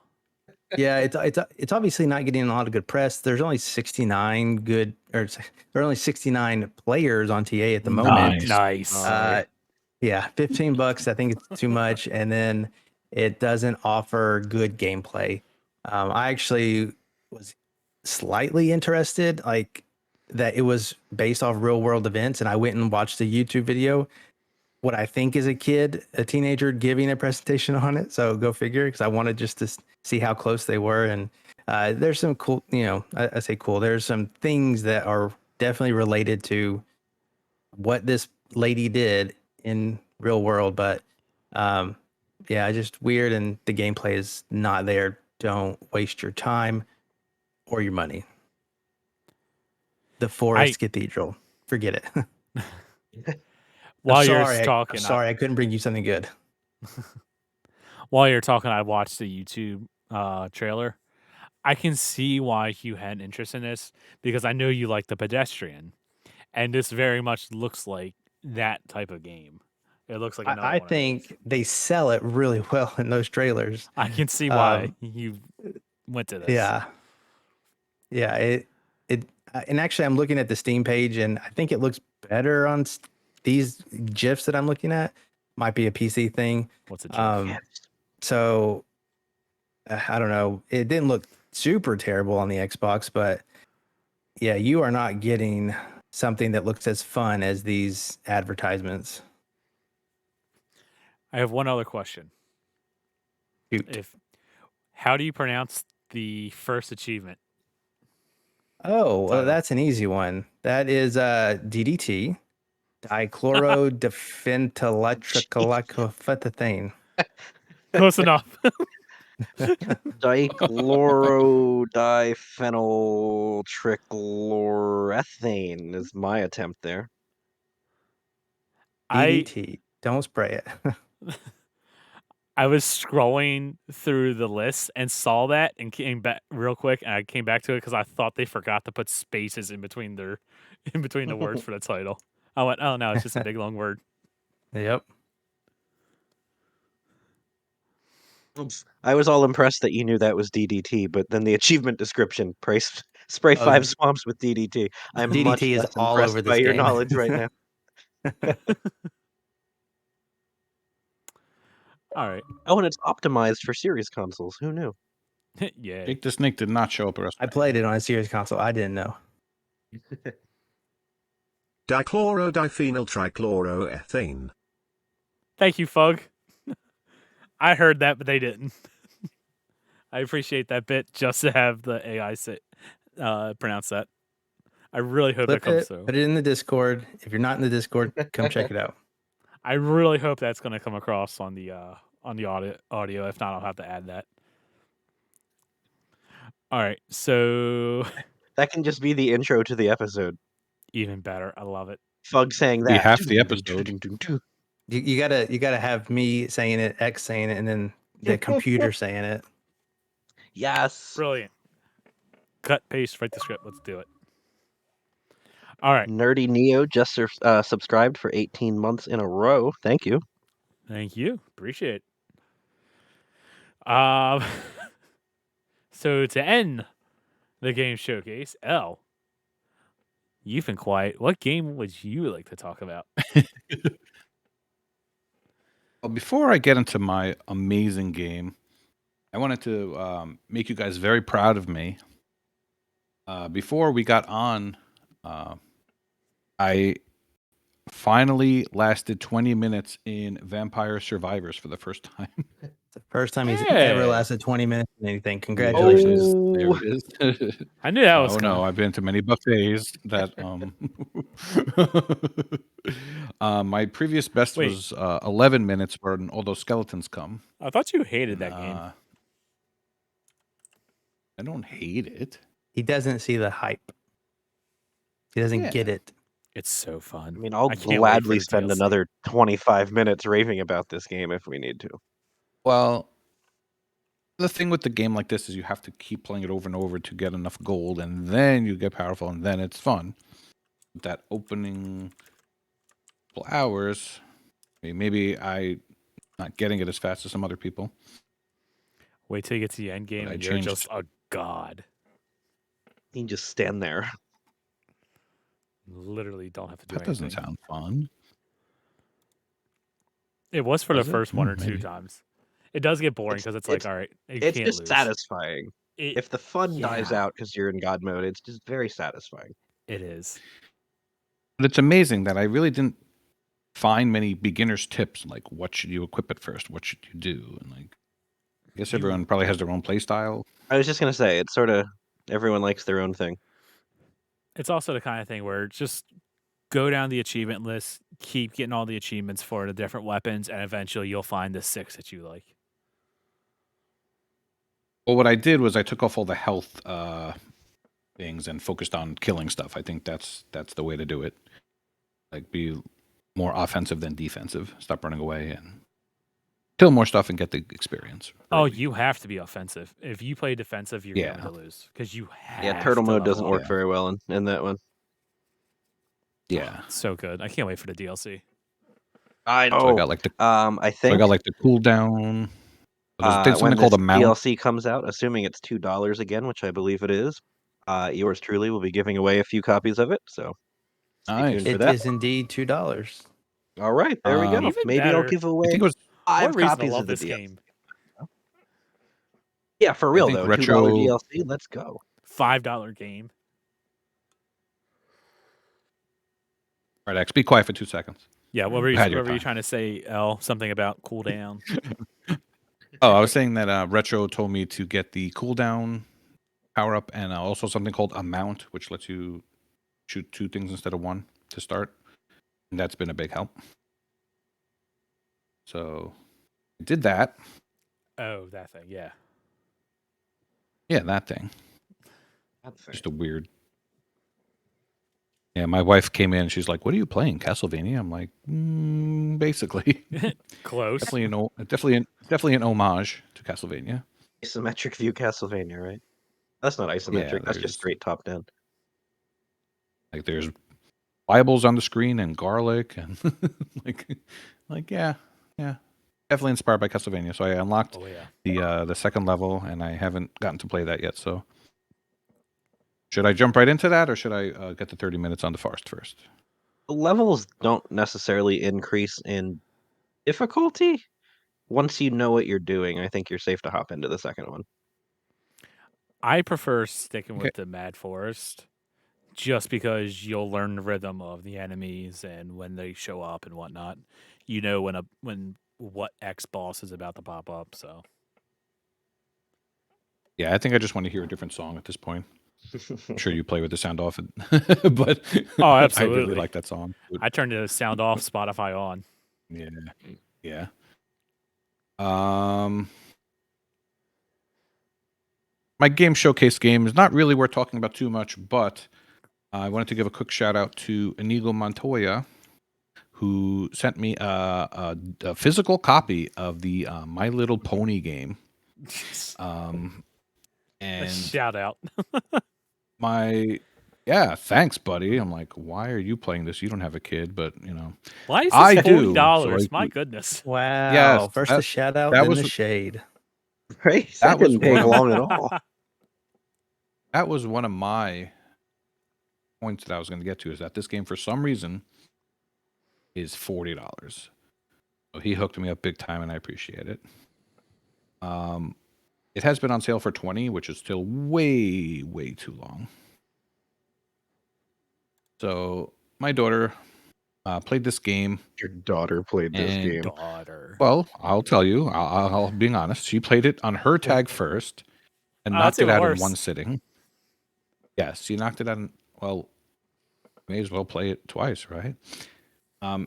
Yeah, it's obviously not getting a lot of good press. There's only 69 there are only 69 players on TA at the moment. Nice. Yeah, $15. I think it's too much, and then it doesn't offer good gameplay. I actually was slightly interested, like that it was based off real world events, and I went and watched a YouTube video. What I think is a teenager giving a presentation on it. So go figure, because I wanted just to see how close they were. And there's some cool, I say cool. There's some things that are definitely related to what this lady did in real world. But yeah, just weird. And the gameplay is not there. Don't waste your time or your money. The Forest Cathedral. Forget it. While you're talking, I'm sorry, I couldn't bring you something good. While you're talking, I watched the YouTube trailer. I can see why you had an interest in this because I know you like the pedestrian, and this very much looks like that type of game. It looks like another I one think they sell it really well in those trailers. I can see why you went to this. Yeah. And actually, I'm looking at the Steam page, and I think it looks better on these GIFs that I'm looking at. Might be a PC thing. What's a GIF? So I don't know. It didn't look super terrible on the Xbox, but yeah, you are not getting something that looks as fun as these advertisements. I have one other question. Shoot. How do you pronounce the first achievement? Oh, well, that's an easy one. That is DDT, dichlorodephentyltricholacophethathane. Close enough. Dichlorodyphenyltrichlorethane is my attempt there. DDT. Don't spray it. I was scrolling through the list and saw that and came back real quick, and I came back to it because I thought they forgot to put spaces in between the words for the title. I went, oh no, it's just a big long word. Yep. I was all impressed that you knew that was DDT, but then the achievement description: spray 5 swamps with DDT. I'm DDT much is less all impressed over by this your game. knowledge right now. All right. Oh, and it's optimized for series consoles. Who knew? Yeah. Jake the Snake did not show up. I played it on a series console. I didn't know. Dichlorodiphenyltrichloroethane. Thank you, Fug. I heard that, but they didn't. I appreciate that bit just to have the AI say pronounce that. I really hope that Clip comes it, through. put it in the Discord. If you're not in the Discord, come check it out. I really hope that's going to come across on the audio. If not, I'll have to add that. All right, so That can just be the intro to the episode. even better. I love it. Fug saying Be that. half the episode. You gotta have me saying it, X saying it, and then the computer saying it. Yes. Brilliant. Cut, paste, write the script. Let's do it. All right. Nerdy Neo just subscribed for 18 months in a row. Thank you. Thank you. Appreciate it. Um, so to end the game showcase, L, you've been quiet. What game would you like to talk about? Well, before I get into my amazing game, I wanted to make you guys very proud of me. Before we got on, I finally lasted 20 minutes in Vampire Survivors for the first time. It's the first time he's Hey. ever lasted 20 minutes in anything. Congratulations. There it is. I knew that was Oh coming. no, I've been to many buffets that my previous best Wait. was 11 minutes when all those skeletons come. I thought you hated that game. I don't hate it. He doesn't see the hype. He doesn't Yeah. get it. It's so fun. I mean, I'll can't wait for gladly the spend DLC. another 25 minutes raving about this game if we need to. Well, the thing with the game like this is you have to keep playing it over and over to get enough gold, and then you get powerful, and then it's fun. That opening couple hours, maybe I'm not getting it as fast as some other people. Wait till you get to the end game But I and you're changed- just a god. You can just stand there. Literally don't have to do That anything. doesn't sound fun. It was for Does the it? first one or two Maybe. times. It does get boring because it's like, all right, you It's can't just lose. satisfying. If the fun dies yeah. out because you're in God mode, it's just very satisfying. It is. But it's amazing that I really didn't find many beginner's tips, like what should you equip at first, what should you do, and like I guess everyone probably has their own play style. I was just gonna say, it's sort of everyone likes their own thing. It's also the kind of thing where just go down the achievement list, keep getting all the achievements for the different weapons, and eventually you'll find the 6 that you like. Well, what I did was I took off all the health things and focused on killing stuff. I think that's the way to do it. Like be more offensive than defensive. Stop running away and kill more stuff and get the experience. Oh, early. you have to be offensive. If you play defensive, you're Yeah. going to lose because you have Yeah, turtle to mode level doesn't up. work Yeah. very well in that one. Yeah. It's so good. I can't wait for the DLC. I So I got like the I think the cooldown. There's when something called this a mount. DLC comes out, assuming it's $2 again, which I believe it is, yours truly will be giving away a few copies of it. So stay Nice. tuned for It that. is indeed $2. All right, there we go. Even Maybe I'll better. give I away think it was 5 What reason to copies love of the this DLC. game? Yeah, for real think though. retro- $2 DLC. Let's go. $5 game. All right, X. Be quiet for 2 seconds. Yeah, what were you, Had your what were you time. trying to say, L? Something about cooldown? Oh, I was saying that Retro told me to get the cooldown power up and also something called a mount, which lets you shoot 2 things instead of 1 to start. And that's been a big help. So I did that. Oh, that thing. Yeah. Yeah, that thing. That's fair. Just a weird. Yeah, my wife came in. She's like, "What are you playing, Castlevania?" I'm like, basically, Close. definitely an homage to Castlevania. Isometric view Castlevania, right? That's not isometric. That's there's- just straight top down. Like there's Bibles on the screen and garlic and like yeah, definitely inspired by Castlevania. So I unlocked Oh, yeah. the second level, and I haven't gotten to play that yet. So should I jump right into that, or should I get the 30 minutes on the forest first? The levels don't necessarily increase in difficulty. Once you know what you're doing, I think you're safe to hop into the second one. I prefer sticking Okay. with the Mad Forest just because you'll learn the rhythm of the enemies and when they show up and whatnot. You know when what X boss is about to pop up, so Yeah, I think I just want to hear a different song at this point. I'm sure you play with the sound off, but Oh, I really absolutely. like that song. I turned the sound off, Spotify on. Yeah, yeah. My game showcase game is not really worth talking about too much, but I wanted to give a quick shout out to Inigo Montoya, who sent me a physical copy of the My Little Pony game. A And shout out. thanks, buddy. I'm like, why are you playing this? You don't have a kid, but Why is I this do. $40? So My goodness. Wow. yes, First the shout out, that then was the shade. Right? That That was didn't take one of- long at all. that was one of my points that I was going to get to, is that this game for some reason is $40. So he hooked me up big time, and I appreciate it. It has been on sale for $20, which is still way, way too long. So my daughter played this game. Your daughter played this And game. Daughter. Well, I'll tell you. I'll being honest. She played it on her tag first, and Oh, knocked that's it out even in worse. one sitting. Yes, she knocked it out. Well, may as well play it twice, right?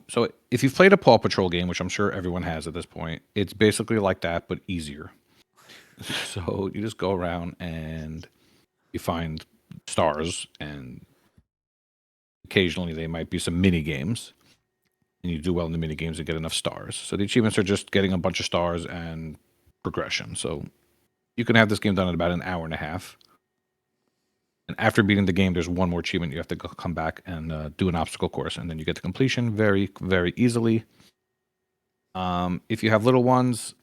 So if you've played a Paw Patrol game, which I'm sure everyone has at this point, it's basically like that but easier. So you just go around and you find stars, and occasionally they might be some mini games, and you do well in the mini games and get enough stars. So the achievements are just getting a bunch of stars and progression. So you can have this game done in about an hour and a half. And after beating the game, there's one more achievement. You have to come back and do an obstacle course, and then you get to completion very, very easily. If you have little ones,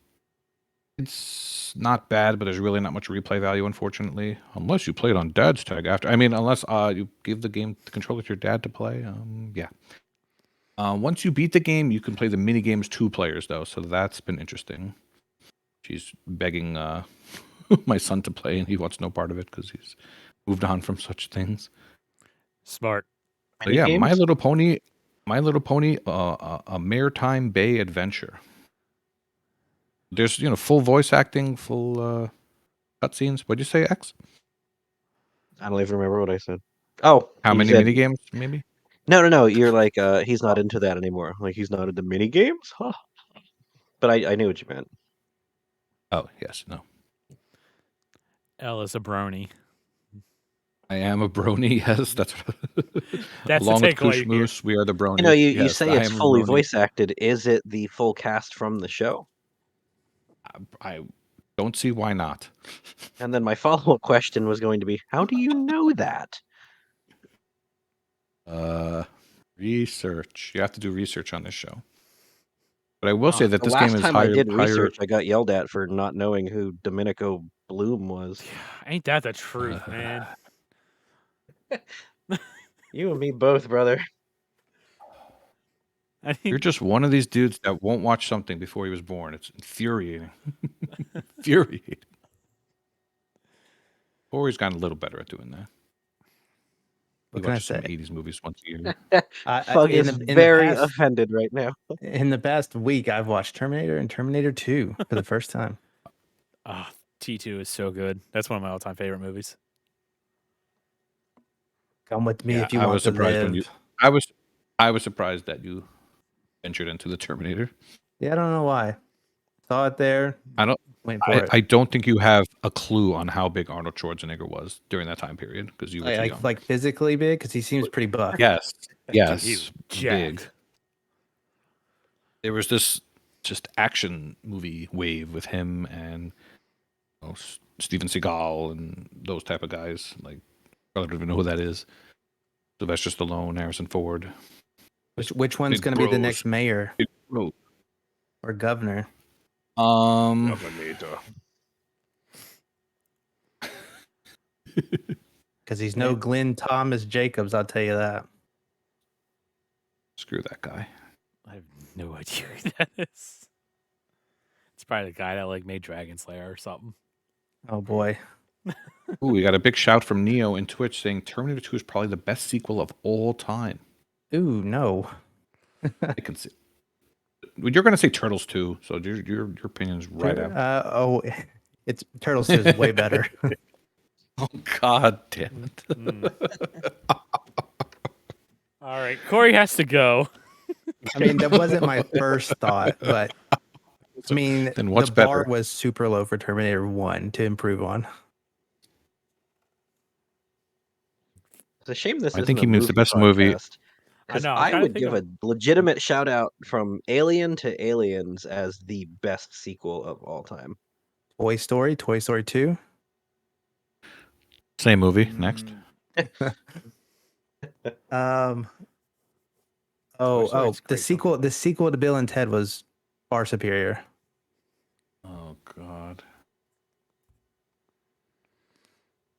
it's not bad, but there's really not much replay value, unfortunately, unless you play it on Dad's tag after. I mean, unless you give the controller to your dad to play. Yeah. Once you beat the game, you can play the mini games 2 players, though, so that's been interesting. She's begging my son to play, and he wants no part of it because he's moved on from such things. Smart. So yeah, Minigames? My Little Pony, a Maritime Bay Adventure. There's full voice acting, full cutscenes. What'd you say, X? I don't even remember what I said. Oh, How you many said, mini games? Maybe. no. You're like, he's not into that anymore. Like, he's not into mini games? Huh. But I knew what you meant. Oh yes, no. L is a brony. I am a brony. Yes, that's That's along the with takeaway Kush here. Moose. We are the bronies. You know, you Yes, say I it's am a fully brony. voice acted. Is it the full cast from the show? I don't see why not. And then my follow-up question was going to be, how do you know that? Research. You have to do research on this show. But I will say that The this game last is time I did higher. research, I got yelled at for not knowing who Domenico Bloom was. Ain't that the truth, man? You and me both, brother. I You're mean, just one of these dudes that won't watch something before he was born. It's infuriating. Infuriating. Corey's gotten a little better at doing that. What He can I watches some say? 80s movies once a year. Fug in is the very past- offended right now. In the past week, I've watched Terminator and Terminator 2 for the first time. T2 is so good. That's one of my all-time favorite movies. Come with me Yeah, if you I want was to surprised live. when I was surprised that you ventured into the Terminator. Yeah, I don't know why. Saw it there. Went for it. I don't think you have a clue on how big Arnold Schwarzenegger was during that time period because you were too young. Like physically big because he seems pretty buff. Yes, he yes, was big. jacked. There was this just action movie wave with him and Steven Seagal and those type of guys. Like, I don't even know who that is. Sylvester Stallone, Harrison Ford. Which one's Big going to be the bros. next mayor Big bro. or governor? Governator. Because he's no Glenn Thomas Jacobs, I'll tell you that. Screw that guy. I have no idea who that is. It's probably the guy that like made Dragon Slayer or something. Oh boy. Ooh, we got a big shout from Neo in Twitch saying Terminator 2 is probably the best sequel of all time. Ooh, no. I can see. You're going to say Turtles 2, so your opinion's right out. It's Turtles 2 is way better. Oh God damn it! Mm. All right, Corey has to go. I mean, that wasn't my first thought, but I mean, Then what's the bar better? was super low for Terminator 1 to improve on. It's a shame this I isn't think a he means the movie best movie. podcast. I Because know. I'm I trying to would think give of. a legitimate shout out from Alien to Aliens as the best sequel of all time. Toy Story 2. Same movie. Next. Um. Story's a The great film. sequel to Bill and Ted was far superior. Oh God.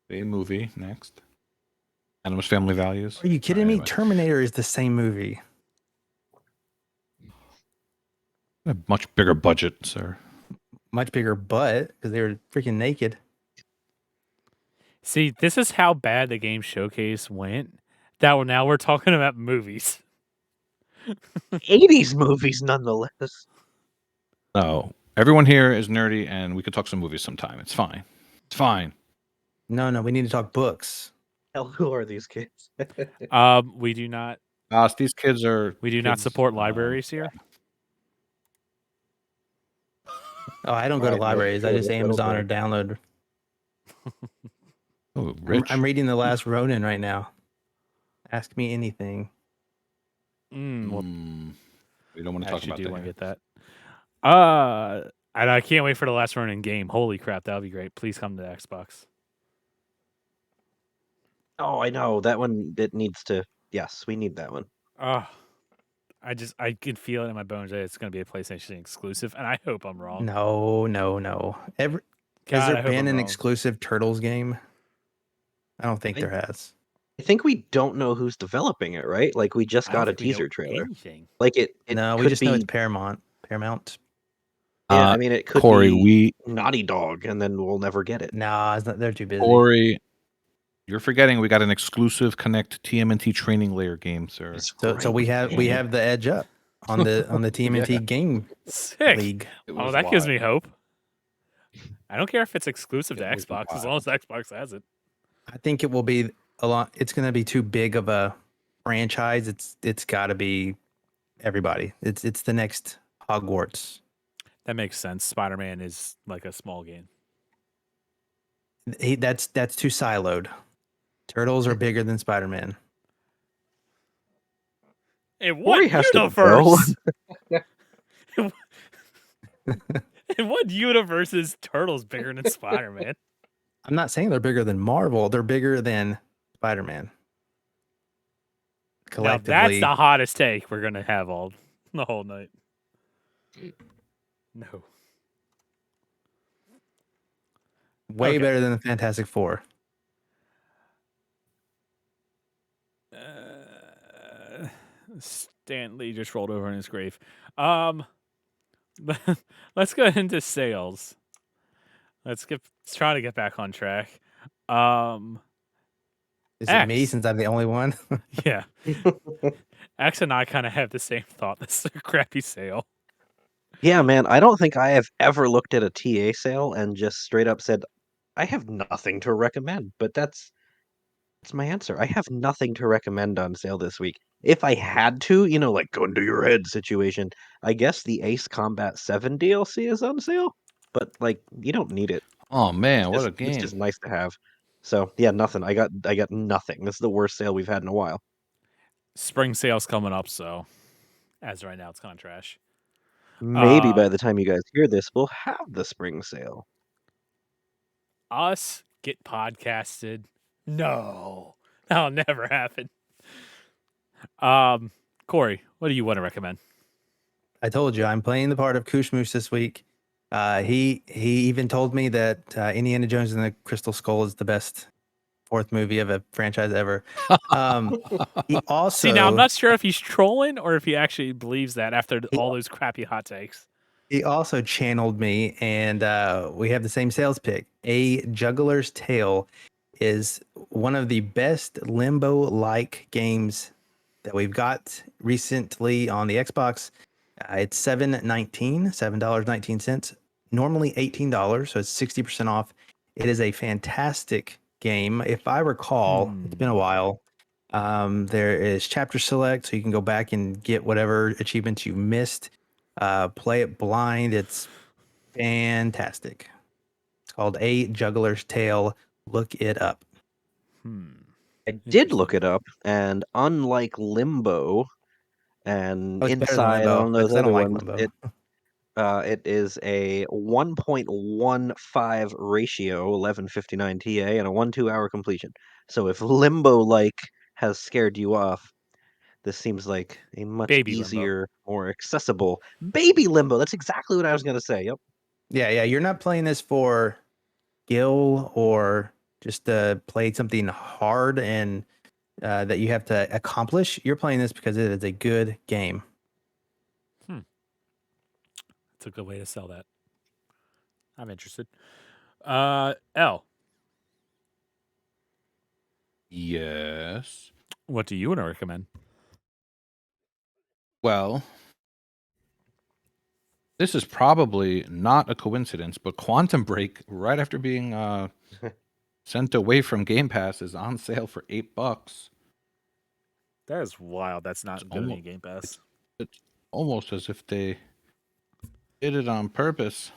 Same movie. Next. Adam's Family Values. Are you kidding me? Anyway. Terminator is the same movie. A much bigger budget, sir. Much bigger butt because they were freaking naked. See, this is how bad the game showcase went. Now we're talking about movies. 80s movies, nonetheless. No, everyone here is nerdy, and we could talk some movies sometime. It's fine. It's fine. No, we need to talk books. Hell, who are these kids? We do not. These kids are. We do not kids, support libraries here. Oh, I don't go to Right, libraries. I right, just right, Amazon or right. download. Oh, rich. I'm reading The Last Ronin right now. Ask me anything. Well, we don't want I to talk actually about do that. want to here. get that. And I can't wait for the last Ronin game. Holy crap, that would be great. Please come to Xbox. Oh, I know. That one, it needs to. Yes, we need that one. I can feel it in my bones that it's going to be a PlayStation exclusive, and I hope I'm wrong. No. Has God, there I hope been I'm an wrong. exclusive Turtles game? I don't think I- there has. I think we don't know who's developing it, right? Like, we just I don't got a think we know teaser trailer. anything. Like, it No, we could just know it's be. Paramount. Yeah, I mean, it could Corey, be Naughty Dog, and then we'll never get it. Nah, it's not, they're too busy. Corey, you're forgetting we got an exclusive Connect TMNT training layer game, sir. So we have the edge up on the TMNT game Sick. league. Oh, that gives me hope. I don't care if it's exclusive to It was Xbox as long as Xbox has it. I think it will be a lot. It's going to be too big of a franchise. It's got to be everybody. It's the next Hogwarts. That makes sense. Spider-Man is like a small game. That's too siloed. Turtles are bigger than Spider-Man. In Corey what has to universe? In what universe is Turtles bigger than Spider-Man? I'm not saying they're bigger than Marvel. They're bigger than Spider-Man. Now, Collectively, that's the hottest take we're gonna have the whole night. No. way Okay. better than the Fantastic Four. Stan Lee just rolled over in his grave. Let's go into sales. Let's try to get back on track. Is it me X. since I'm the only one? Yeah. X and I kind of have the same thought. This is a crappy sale. Yeah, man, I don't think I have ever looked at a TA sale and just straight up said, I have nothing to recommend. But that's my answer. I have nothing to recommend on sale this week. If I had to, like gun to your head situation, I guess the Ace Combat 7 DLC is on sale. But like, you don't need it. Oh man, what a It's game! just nice to have. So yeah, nothing. I got nothing. This is the worst sale we've had in a while. Spring sale's coming up, so as of right now, it's kind of trash. Maybe by the time you guys hear this, we'll have the spring sale. Us get podcasted? No, that'll never happen. Corey, what do you want to recommend? I told you I'm playing the part of Kushmoose this week. He even told me that Indiana Jones and the Crystal Skull is the best fourth movie of a franchise ever. He also See, now I'm not sure if he's trolling or if he actually believes that after all those crappy hot takes. He also channeled me, and we have the same sales pick. A Juggler's Tale is one of the best limbo-like games that we've got recently on the Xbox. It's $7.19. normally $18, so it's 60% off. It is a fantastic game. If I recall, it's been a while. There is chapter select, so you can go back and get whatever achievements you missed. Play it blind. It's fantastic. It's called A Juggler's Tale. Look it up. I did look it up, and unlike Limbo and Oh, it's better than Inside and Limbo all those because I don't other like ones, Limbo. it is a 1.15 ratio, 1159 TA, and a 1-2 hour completion. So if Limbo has scared you off, this seems like a much Baby Limbo. easier, more accessible baby Limbo. That's exactly what I was gonna say. Yep. Yeah. You're not playing this for skill or just to play something hard and that you have to accomplish. You're playing this because it is a good game. That's a good way to sell that. I'm interested. L, Yes. what do you want to recommend? Well, this is probably not a coincidence, but Quantum Break, right after being sent away from Game Pass, is on sale for $8. That is wild. That's not It's going to be almost, in Game Pass. it's almost as if they did it on purpose.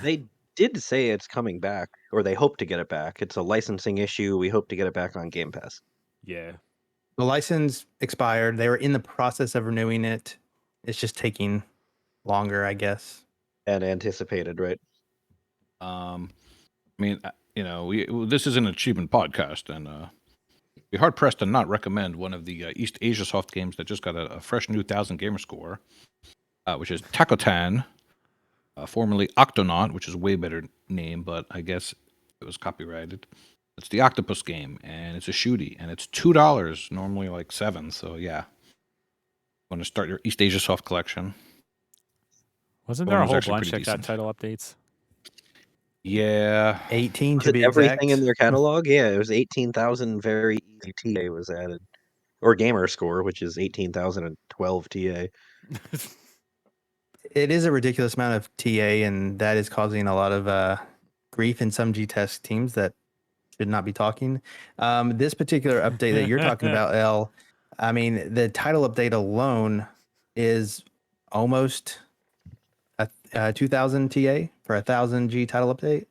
They did say it's coming back, or they hope to get it back. It's a licensing issue. We hope to get it back on Game Pass. Yeah. The license expired. They were in the process of renewing it. It's just taking longer, I guess. And anticipated, right? I mean, this is an achievement podcast, and be hard pressed to not recommend one of the East Asia Soft games that just got a fresh new 1,000 gamer score, which is Takotan, formerly Octonaut, which is a way better name, but I guess it was copyrighted. It's the octopus game, and it's a shooty, and it's $2, normally like $7. So yeah, want to start your East Asia Soft collection? Wasn't That there one a was whole actually bunch pretty that got decent. title updates? Yeah, 18 Was to it be everything exact. in their catalog? Yeah, it was 18,000 very easy TA was added. Or gamer score, which is 18,012 TA. It is a ridiculous amount of TA, and that is causing a lot of grief in some GTES teams that should not be talking. This particular update that you're talking about, L, I mean, the title update alone is almost a 2,000 TA for a 1,000 G title update.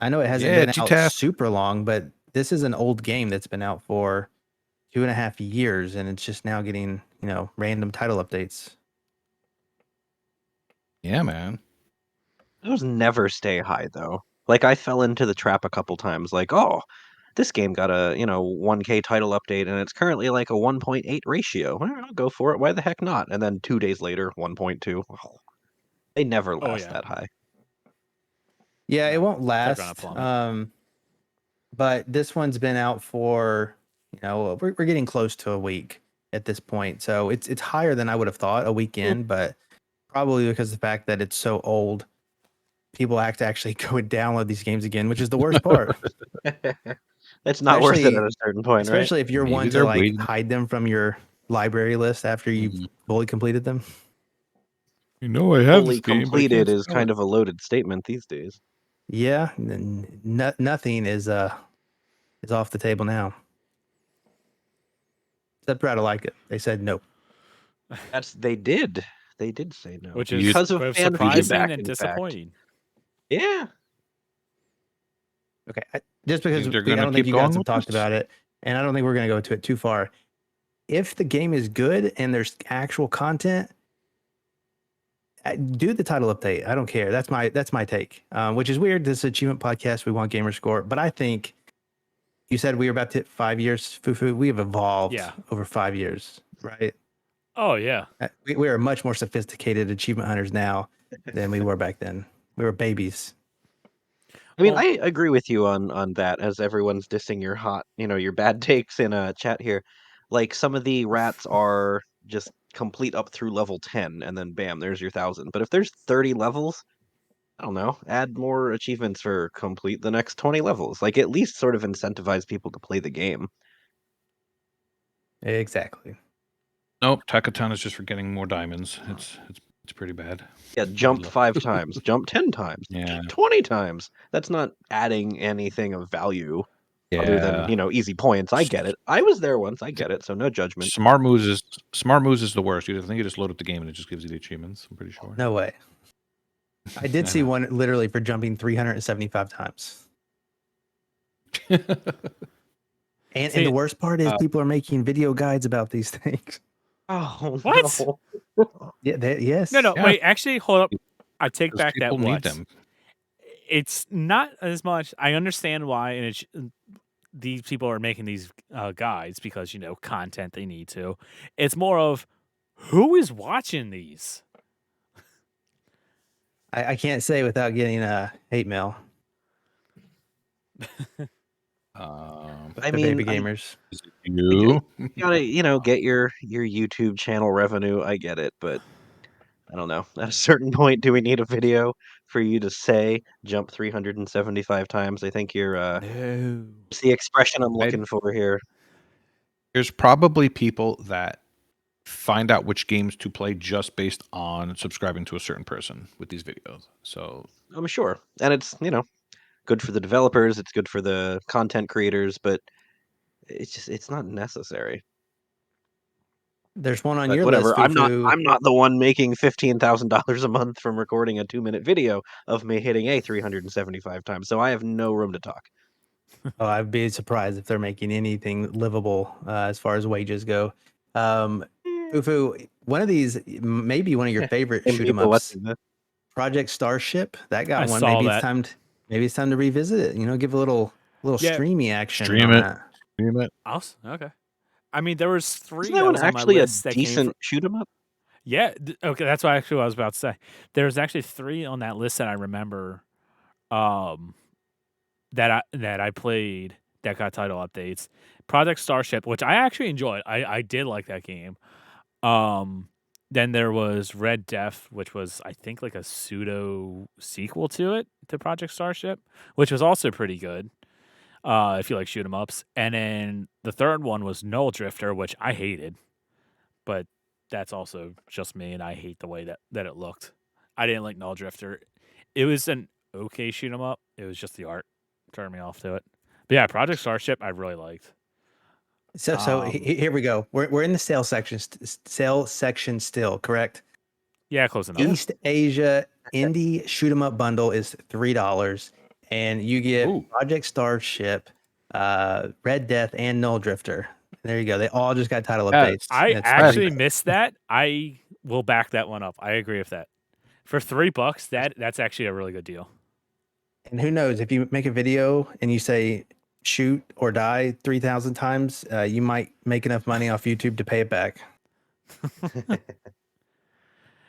I know it hasn't Yeah, been out GTAS. super long, but this is an old game that's been out for 2.5 years, and it's just now getting, random title updates. Yeah, man. Those never stay high, though. I fell into the trap a couple times, oh, this game got a, 1K title update, and it's currently like a 1.8 ratio. Well, I'll go for it. Why the heck not? And then 2 days later, 1.2. Oh, they never Oh, last yeah. that high. Yeah, it No, won't they're gonna last. plummet. But this one's been out for, we're getting close to a week at this point. So it's higher than I would have thought a weekend, but probably because of the fact that it's so old, people have to actually go and download these games again, which is the worst part. It's not worth it Especially- at a certain point, right? Especially if you're Maybe one they're to waiting. hide them from your library list after you've fully completed them. I have Fully completed is kind of a loaded statement these days. Yeah, nothing is off the table now. Except for I like it. They said no. They did. They did say no. Which is because of both fan surprising feedback, and in fact. disappointing. Yeah. Okay, just because Think they're I gonna don't think keep you guys going have with talked this? about it, and I don't think we're going to go to it too far. If the game is good and there's actual content, do the title update. I don't care. That's my take. Which is weird. This is achievement podcast. We want gamer score, but I think you said we were about to hit 5 years. Fufu, we have evolved over 5 years, right? Oh, yeah. We are much more sophisticated achievement hunters now than we were back then. We were babies. I mean, Well- I agree with you on that, as everyone's dissing your your bad takes in a chat here. Some of the rats are just complete up through level 10, and then bam, there's your 1,000. But if there's 30 levels, I don't know, add more achievements for complete the next 20 levels. At least sort of incentivize people to play the game. Exactly. Nope, Takotan is just for getting more diamonds. It's It's pretty bad. Yeah, jump 5 times, jump 10 times, Yeah. 20 times. That's not adding anything of value other than, Yeah. easy points. I get it. I was there once. I get it. So no judgment. Smart moves is the worst. I think you just load up the game and it just gives you the achievements. I'm pretty sure. No way. I did see one literally for jumping 375 times. And the worst part is people are making video guides about these things. Oh, What? no. Yeah, yes. No, Yeah. wait. Actually, hold up. I take Those back that people need what. them. It's not as much. I understand why, and these people are making these guides because content they need to. It's more of who is watching these. I can't say without getting hate mail. I The mean, baby gamers. Is it you? you gotta, get your YouTube channel revenue. I get it, but I don't know. At a certain point, do we need a video for you to say jump 375 times? I think you're No. it's the expression I'm looking for here. There's probably people that find out which games to play just based on subscribing to a certain person with these videos. So I'm sure. And it's, good for the developers, it's good for the content creators, but it's not necessary. There's one on But your whatever. list, I'm not Fufu. I'm not the one making $15,000 a month from recording a 2-minute video of me hitting A 375 times. So I have no room to talk. Oh, I'd be surprised if they're making anything livable as far as wages go. Fufu, one of these, maybe one of your favorite And shoot 'em people ups, watching this. Project Starship. That got I one. saw Maybe that. it's time to revisit it. Give a little Yeah. streamy action Stream on it. that. Stream it. Okay. I mean, there was 3 Isn't that that one was on my actually a list that came from. decent shoot 'em up? Yeah. Okay. That's what actually what I was about to say. There's actually 3 on that list that I remember, that I played that got title updates. Project Starship, which I actually enjoyed. I did like that game. Then there was Red Death, which was I think like a pseudo sequel to Project Starship, which was also pretty good. If you like shoot 'em ups. And then the third one was Null Drifter, which I hated, but that's also just me, and I hate the way that it looked. I didn't like Null Drifter. It was an okay shoot 'em up. It was just the art turned me off to it. But yeah, Project Starship I really liked. So here we go. We're in the sales section. Sales section still, correct? Yeah, close enough. East Asia Indie Shoot 'em Up bundle is $3, and you get Ooh. Project Starship, Red Death, and Null Drifter. There you go. They all just got title updates. I It's actually $3. missed that. I will back that one up. I agree with that. For $3, that's actually a really good deal. And who knows, if you make a video and you say shoot or die 3,000 times, you might make enough money off YouTube to pay it back.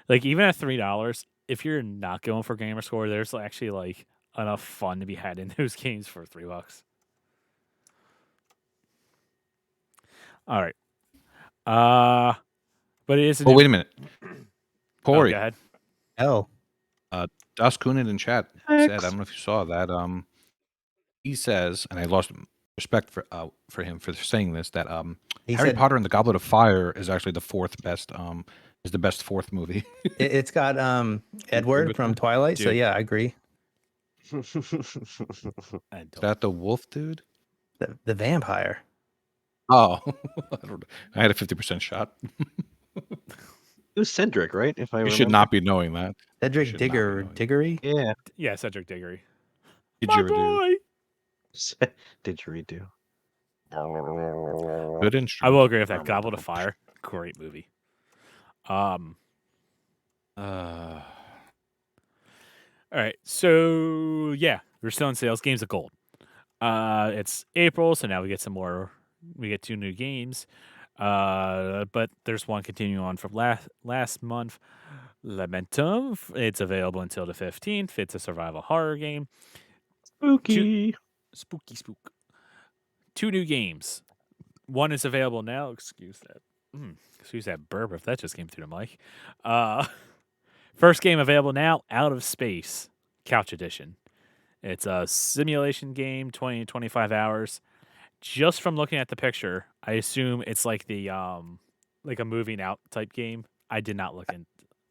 Like even at $3, if you're not going for gamer score, there's actually like enough fun to be had in those games for $3. All right. But it is. Oh, wait a minute. Pori. Go ahead. Oh, Das Kunin in chat said, I don't know if you saw that. He says, and I lost respect for him for saying this, that Harry Potter and the Goblet of Fire is actually the 4th best. Is the best 4th movie. it's got Edward from Twilight. Dude. So yeah, I agree. Is that the wolf dude? The vampire. Oh, I don't know. I had a 50% shot. It was Cedric, right? If I You remember. should not be knowing that. Cedric should not be knowing. Diggory. Yeah. Yeah, Cedric Diggory. Didgeridoo. Didgeridoo. Good instrument. I will agree with that. Goblet of Fire, great movie. All right, so yeah, we're still in sales. Games of Gold. It's April, so now we get some more. We get 2 new games. But there's one continuing on from last month. Lamentum. It's available until the 15th. It's a survival horror game. Spooky. Spooky spook. 2 new games. One is available now. Excuse that burp if that just came through the mic. First game available now, Out of Space, Couch Edition. It's a simulation game, 20 to 25 hours. Just from looking at the picture, I assume it's like the like a moving out type game. I did not look in.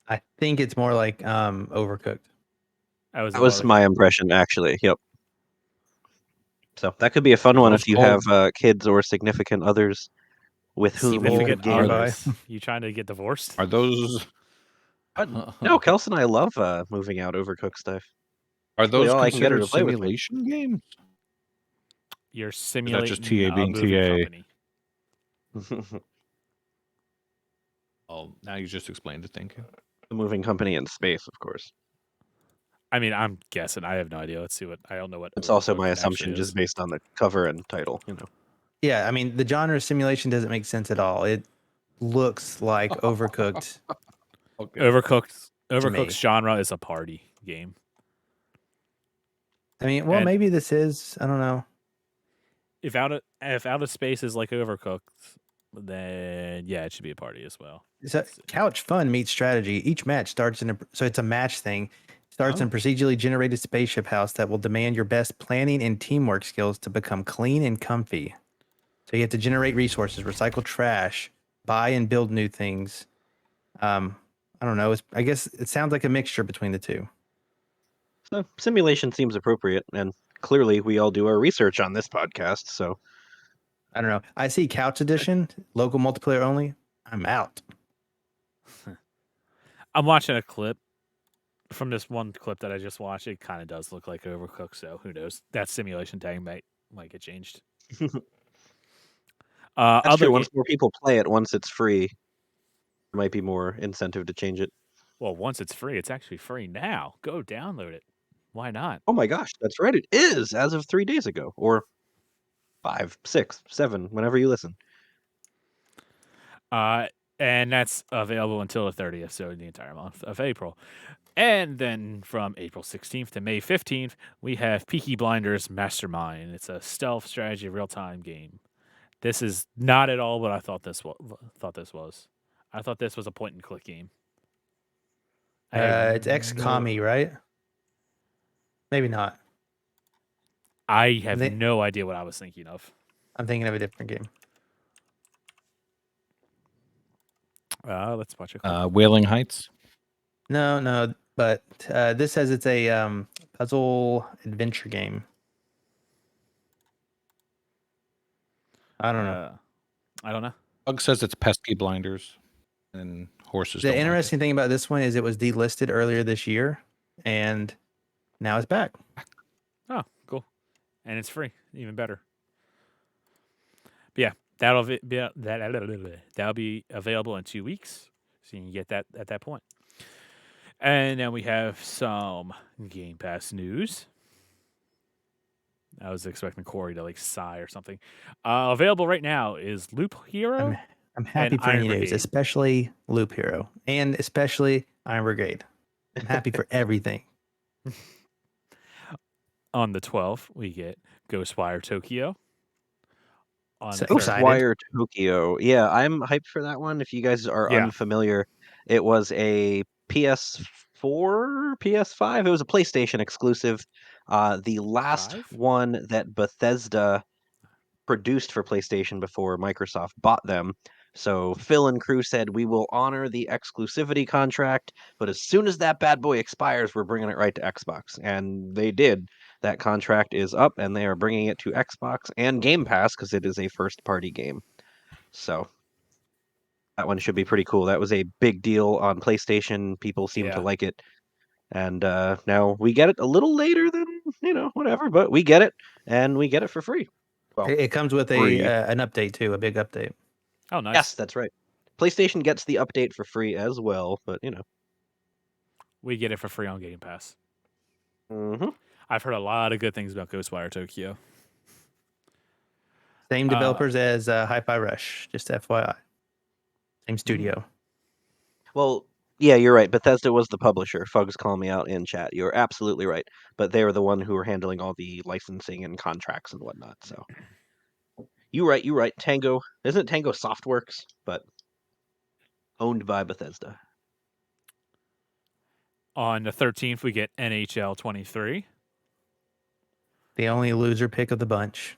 I think it's more like Overcooked. That That was my impression, actually. Yep. So that could be a fun Well, one it's if you called- have kids or significant others with whom you significant could game. others. You trying to get divorced? Are those No, Kelson and I love moving out Overcooked stuff. are Really those all I can get her considered to play with me. simulation games? You're just simulating TA a being moving TA? company. Oh, now you just explained it. Thank you. The moving company in space, of course. I mean, I'm guessing. I have no idea. Let's see what. I don't know what. It's also Overcooked my actually assumption is. just based on the cover and title, you know. Yeah, I mean the genre simulation doesn't make sense at all. It looks like Overcooked. Okay. Overcooked. me. Overcooked's genre is a party game. I mean, well, And- maybe this is. I don't know. If outer space is like Overcooked, then yeah, it should be a party as well. So couch fun meets strategy. Each match starts in so it's a match thing. Starts in a procedurally generated spaceship house that will demand your best planning and teamwork skills to become clean and comfy. So you have to generate resources, recycle trash, buy and build new things. I don't know. I guess it sounds like a mixture between the two. So simulation seems appropriate, and clearly we all do our research on this podcast, so I don't know. I see couch edition, local multiplayer only. I'm out. I'm watching a clip from this one clip that I just watched. It kind of does look like Overcooked, so who knows? That simulation tag might get changed. that's Other true. Once more people play it, once it's free, there might be more incentive to change it. Well, once it's free, it's actually free now. Go download it. Why not? Oh my gosh, that's right. It is as of 3 days ago, or 5, 6, 7, whenever you listen. And that's available until the 30th, so the entire month of April. And then from April 16th to May 15th, we have Peaky Blinders Mastermind. It's a stealth strategy real-time game. This is not at all what I thought this was. I thought this was a point-and-click game. It's XCOM-y, right? Maybe not. I have They- no idea what I was thinking of. I'm thinking of a different game. Let's watch a clip. Wailing Heights. No, but this says it's a puzzle adventure game. I don't know. I don't know. Bug says it's pesky blinders, and horses. The don't like it. interesting thing about this one is it was delisted earlier this year, and now it's back. Oh, cool. And it's free. Even better. But yeah, that'll be available in 2 weeks. So you can get that at that point. And then we have some Game Pass news. I was expecting Corey to like sigh or something. Available right now is Loop Hero. I'm happy and for any Iron news, Brigade. especially Loop Hero and especially Iron Brigade. I'm happy for everything. On the 12th, we get Ghostwire Tokyo. On So the 13th, excited. Ghostwire Tokyo. Yeah, I'm hyped for that one. If you guys are Yeah. unfamiliar, it was a PS4, PS5. It was a PlayStation exclusive. The last 5? one that Bethesda produced for PlayStation before Microsoft bought them. So Phil and crew said, we will honor the exclusivity contract, but as soon as that bad boy expires, we're bringing it right to Xbox. And they did. That contract is up, and they are bringing it to Xbox and Game Pass because it is a first-party game. So that one should be pretty cool. That was a big deal on PlayStation. People seem to Yeah. like it. And now we get it a little later than, whatever, but we get it, and we get it for free. Well, It comes with free. an update too, a big update. Oh, nice. Yes, that's right. PlayStation gets the update for free as well, but We get it for free on Game Pass. Mhm. I've heard a lot of good things about Ghostwire Tokyo. Same developers as Hi-Fi Rush, just FYI. Same studio. Well, yeah, you're right. Bethesda was the publisher. Fugs calling me out in chat. You're absolutely right. But they were the one who were handling all the licensing and contracts and whatnot. So you're right. Tango, isn't it Tango Softworks, but owned by Bethesda. On the 13th, we get NHL 23. The only loser pick of the bunch.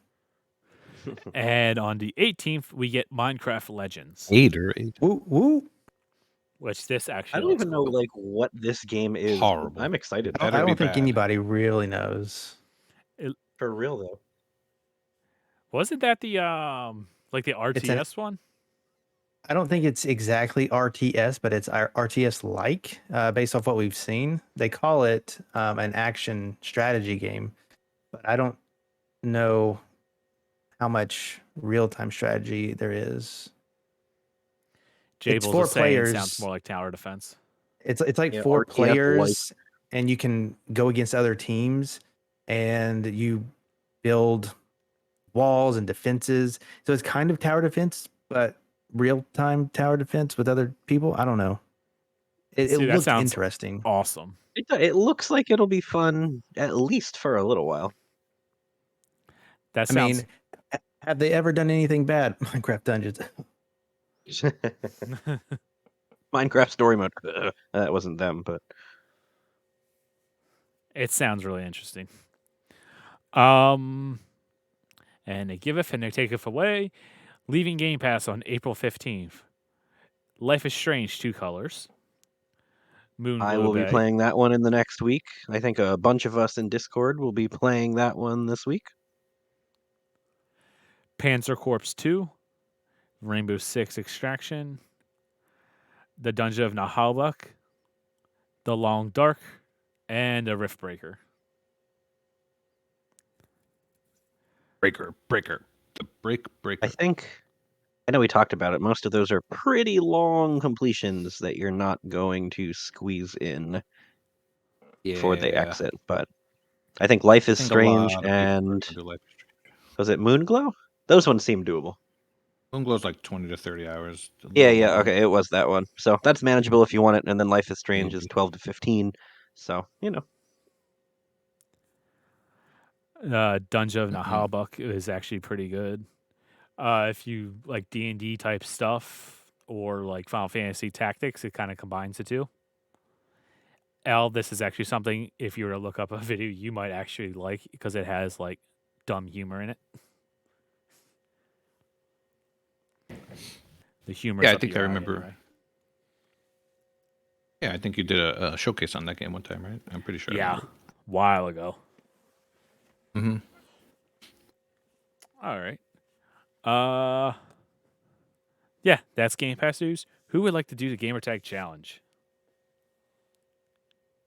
And on the 18th, we get Minecraft Legends. 8 or 8. Woo woo. which this I actually don't looks even know cool. like what this game is. But Horrible. I'm excited. I Better be don't think bad. anybody really knows. For real though. Wasn't that the like the It's an RTS one? I don't think it's exactly RTS, but it's RTS like, based off what we've seen. They call it an action strategy game, but I don't know how much real time strategy there is. It's Jables four is saying sounds players. more like tower defense. It's like Yeah, four RTS like. players, and you can go against other teams, and you build walls and defenses. So it's kind of tower defense, but real time tower defense with other people. I don't know. It See, that looked sounds interesting. awesome. It looks like it'll be fun at least for a little while. That I sounds mean, have they ever done anything bad? Minecraft Dungeons. Minecraft story mode. That wasn't them, but it sounds really interesting. And they giveth and they taketh away, leaving Game Pass on April 15th. Life is Strange 2 colors. Moon I Glow will be Bay. playing that one in the next week. I think a bunch of us in Discord will be playing that one this week. Panzer Corps 2. Rainbow Six Extraction. The Dungeon of Nahalak. The Long Dark. And a Rift Breaker. Breaker. The breaker. I know we talked about it. Most of those are pretty long completions that you're not going to squeeze in before they Yeah. exit. But I think Life is I think a Strange lot of people are and gonna do Life is Strange. was it Moonglow? Those ones seem doable. Moonglow's like 20 to 30 hours. A Yeah, little yeah, long. okay, it was that one. So that's manageable if you want it, and then Life is Strange is Mhm. 12 to 15. So, Dungeon of Mhm. Nahalak is actually pretty good. If you like D&D type stuff or like Final Fantasy Tactics, it kind of combines the two. This is actually something, if you were to look up a video, you might actually like because it has like dumb humor in it. The humor. Yeah, I up think I your alley remember. anyway. Yeah, I think you did a showcase on that game one time, right? I'm pretty sure. Yeah, while ago. Mm-hmm. All right. Yeah, that's Game Pass news. Who would like to do the Gamertag challenge?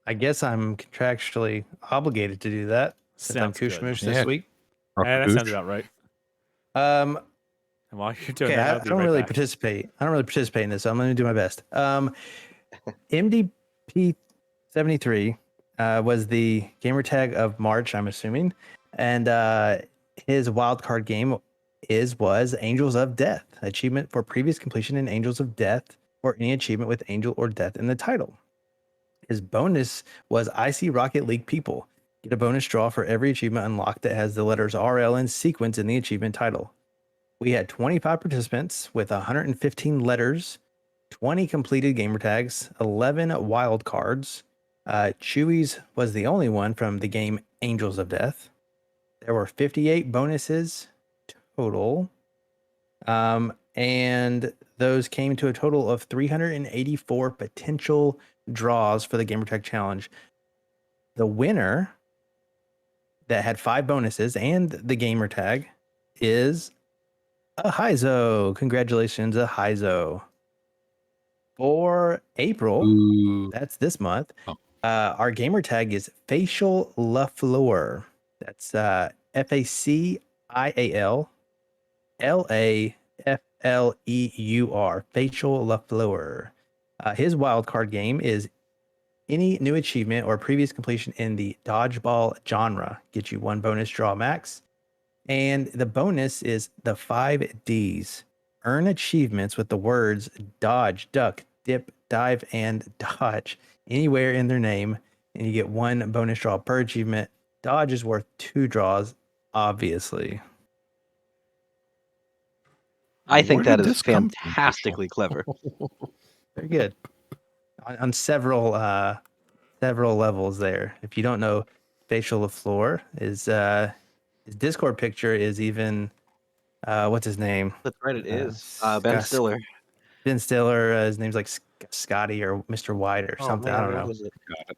I guess I'm contractually obligated to do that since I'm Sounds good. Kushmush Yeah. this week. That sounds about right. Um, And while you're doing okay, that, I I'll be don't right really back. participate. I don't really participate in this, so I'm going to do my best. MDP 73 was the gamer tag of March, I'm assuming, and his wildcard game was Angels of Death, achievement for previous completion in Angels of Death, or any achievement with Angel or Death in the title. His bonus was Icy Rocket League People. Get a bonus draw for every achievement unlocked that has the letters RL in sequence in the achievement title. We had 25 participants with 115 letters, 20 completed gamer tags, 11 wild cards. Chewy's was the only one from the game Angels of Death. There were 58 bonuses total. And those came to a total of 384 potential draws for the Gamertag Challenge. The winner that had 5 bonuses and the gamer tag is Ahizo. Congratulations, Ahizo. For April, Ooh. that's this month, Oh. our gamer tag is Facial Lafleur. That's FACIAL LAFLEUR. Facial Lafleur. His wildcard game is any new achievement or previous completion in the dodgeball genre. Get you 1 bonus draw max. And the bonus is the 5 Ds. Earn achievements with the words dodge, duck, dip, dive, and dodge anywhere in their name. And you get 1 bonus draw per achievement. Dodge is worth 2 draws, obviously. I think Where that did is this come from, fantastically clever. Very good. On several levels there. If you don't know, Facial LaFleur is his Discord picture is even what's his name? That's right, it is. Ben Scott- Stiller. Ben Stiller, his name's like Scotty or Mr. White or Oh something. I man, don't what know. was it? Got it.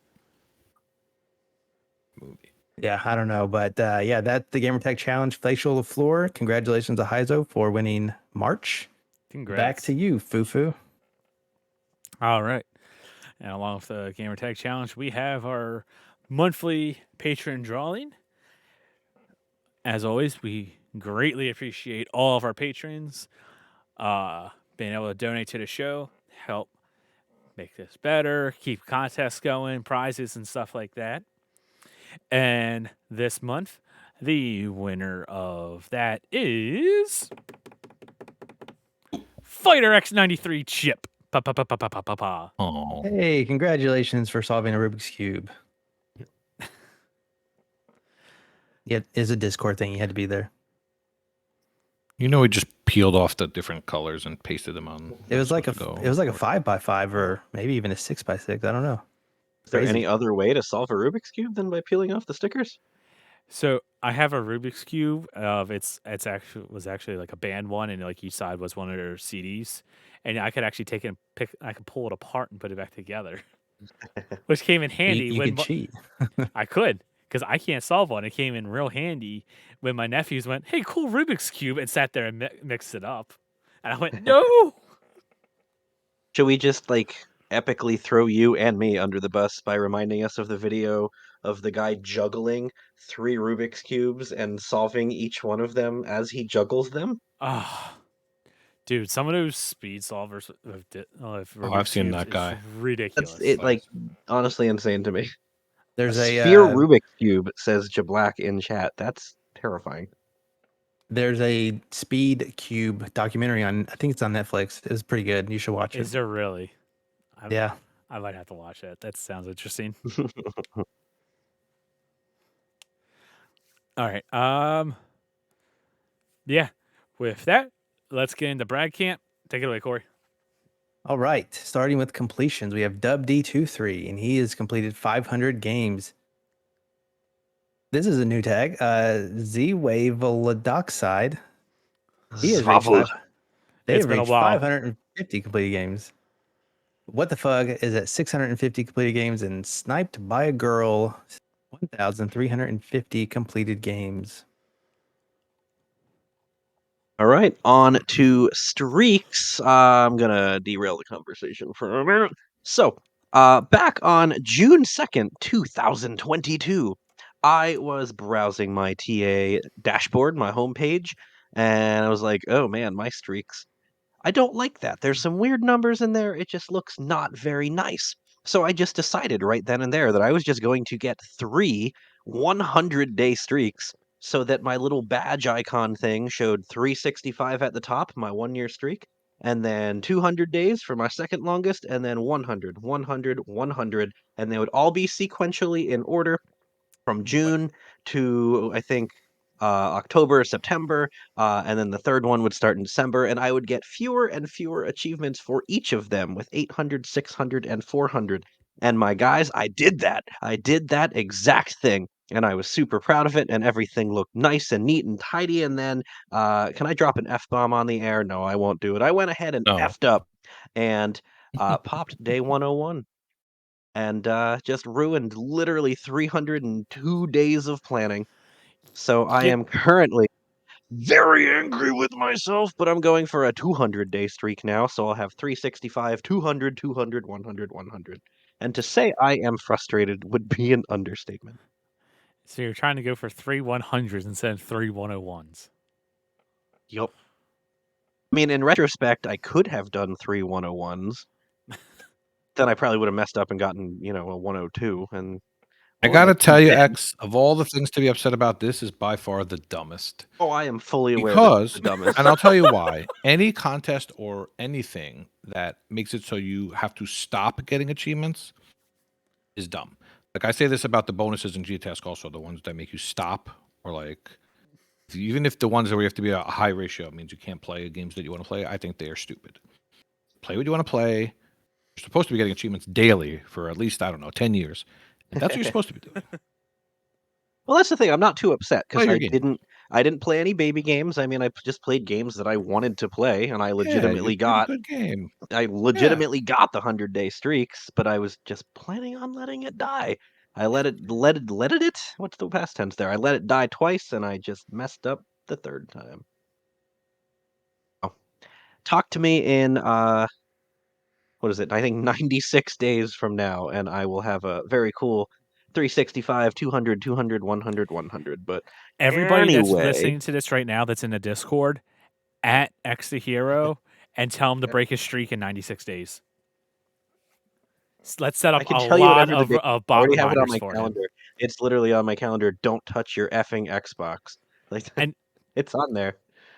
Movie. Yeah, I don't know, but yeah, that the Gamertag Challenge Facial Floor. Congratulations to Heizo for winning March. Congrats. Back to you, Fufu. All right. And along with the Gamer Tag Challenge, we have our monthly patron drawing. As always, we greatly appreciate all of our patrons being able to donate to the show, help make this better, keep contests going, prizes and stuff like that. And this month, the winner of that is Fighter X93 Chip. Pa pa pa pa pa pa pa pa. Oh, Hey, congratulations for solving a Rubik's Cube. Yeah, it's a Discord thing. You had to be there. you know, we just peeled off the different colors and pasted them on. It was like a go. it was like a 5x5 or maybe even a 6x6. I don't know. Is there Crazy. any other way to solve a Rubik's Cube than by peeling off the stickers? So I have a Rubik's Cube of it's actually like a band one, and like each side was one of their CDs, and I could actually take it and I could pull it apart and put it back together, which came in handy You when could cheat. I could, because I can't solve one. It came in real handy when my nephews went, "Hey, cool Rubik's Cube," and sat there and mixed it up, and I went, "No." Should we just like epically throw you and me under the bus by reminding us of the video of the guy juggling 3 Rubik's cubes and solving each one of them as he juggles them? Ah, dude, some of those speed solvers of Rubik's I've seen Cubes that guy. is ridiculous. That's it, like honestly insane to me. There's a a sphere Rubik's cube, says Jablack in chat. That's terrifying. there's a Speed Cube documentary on. I think it's on Netflix. It's pretty good. You should watch Is it. there really? Yeah. I might have to watch it. That sounds interesting. All right. Yeah. With that, let's get into Brad Camp. Take it away, Corey. All right. Starting with completions, we have Dub D23, and he has completed 500 games. This is a new tag. Z-Wave Ladoxide. He has reached Zwavel. they It's have been a reached while. 550 completed games. What the Fuck is at 650 completed games, and Sniped by a Girl 1,350 completed games. All right, on to streaks. I'm gonna derail the conversation for a minute. So, back on June 2nd, 2022, I was browsing my TA dashboard, my homepage, and I was like, oh man, my streaks. I don't like that. There's some weird numbers in there. It just looks not very nice. So I just decided right then and there that I was just going to get 3 100-day streaks so that my little badge icon thing showed 365 at the top, my 1-year streak, and then 200 days for my second longest, and then 100, 100, 100, and they would all be sequentially in order from June to, I think, October, September, and then the third one would start in December, and I would get fewer and fewer achievements for each of them with 800, 600, and 400. And my guys, I did that. I did that exact thing. And I was super proud of it, and everything looked nice and neat and tidy. And then, can I drop an F bomb on the air? No, I won't do it. I went ahead and No. F'd up and popped day 101 and just ruined literally 302 days of planning. So I Get- am currently very angry with myself, but I'm going for a 200-day streak now, so I'll have 365, 200, 200, 100, 100. And to say I am frustrated would be an understatement. So you're trying to go for 3 100s instead of 3 101s. Yup. I mean, in retrospect, I could have done 3 101s. Then I probably would have messed up and gotten, a 102. And I well, gotta that's tell you, dead. X, of all the things to be upset about, this is by far the dumbest. Oh, I am fully aware that it's Because, the dumbest. and I'll tell you why. Any contest or anything that makes it so you have to stop getting achievements is dumb. Like I say this about the bonuses in G-Task also, the ones that make you stop, or like even if the ones where you have to be a high ratio means you can't play games that you want to play, I think they are stupid. Play what you want to play. You're supposed to be getting achievements daily for at least, I don't know, 10 years. And that's what you're supposed to be doing. Well, that's the thing. I'm not too upset Play because your I game. didn't I didn't play any baby games. I mean, I just played games that I wanted to play, and I Yeah, you legitimately played a got good game. I legitimately got the 100-day streaks, but I was just planning on letting it die. I let it. What's the past tense there? I let it die twice, and I just messed up the third time. Oh, talk to me in what is it? I think 96 days from now, and I will have a very cool 365, 200, 200, 100, 100. But Everybody that's anyway, listening to this right now that's in the Discord, at X the Hero and tell him to break his streak in 96 days. Let's set up I can a tell you lot whatever the date. of I bot already have it on reminders my for him. calendar. It's literally on my calendar. Don't touch your effing Xbox. Like, And it's on there.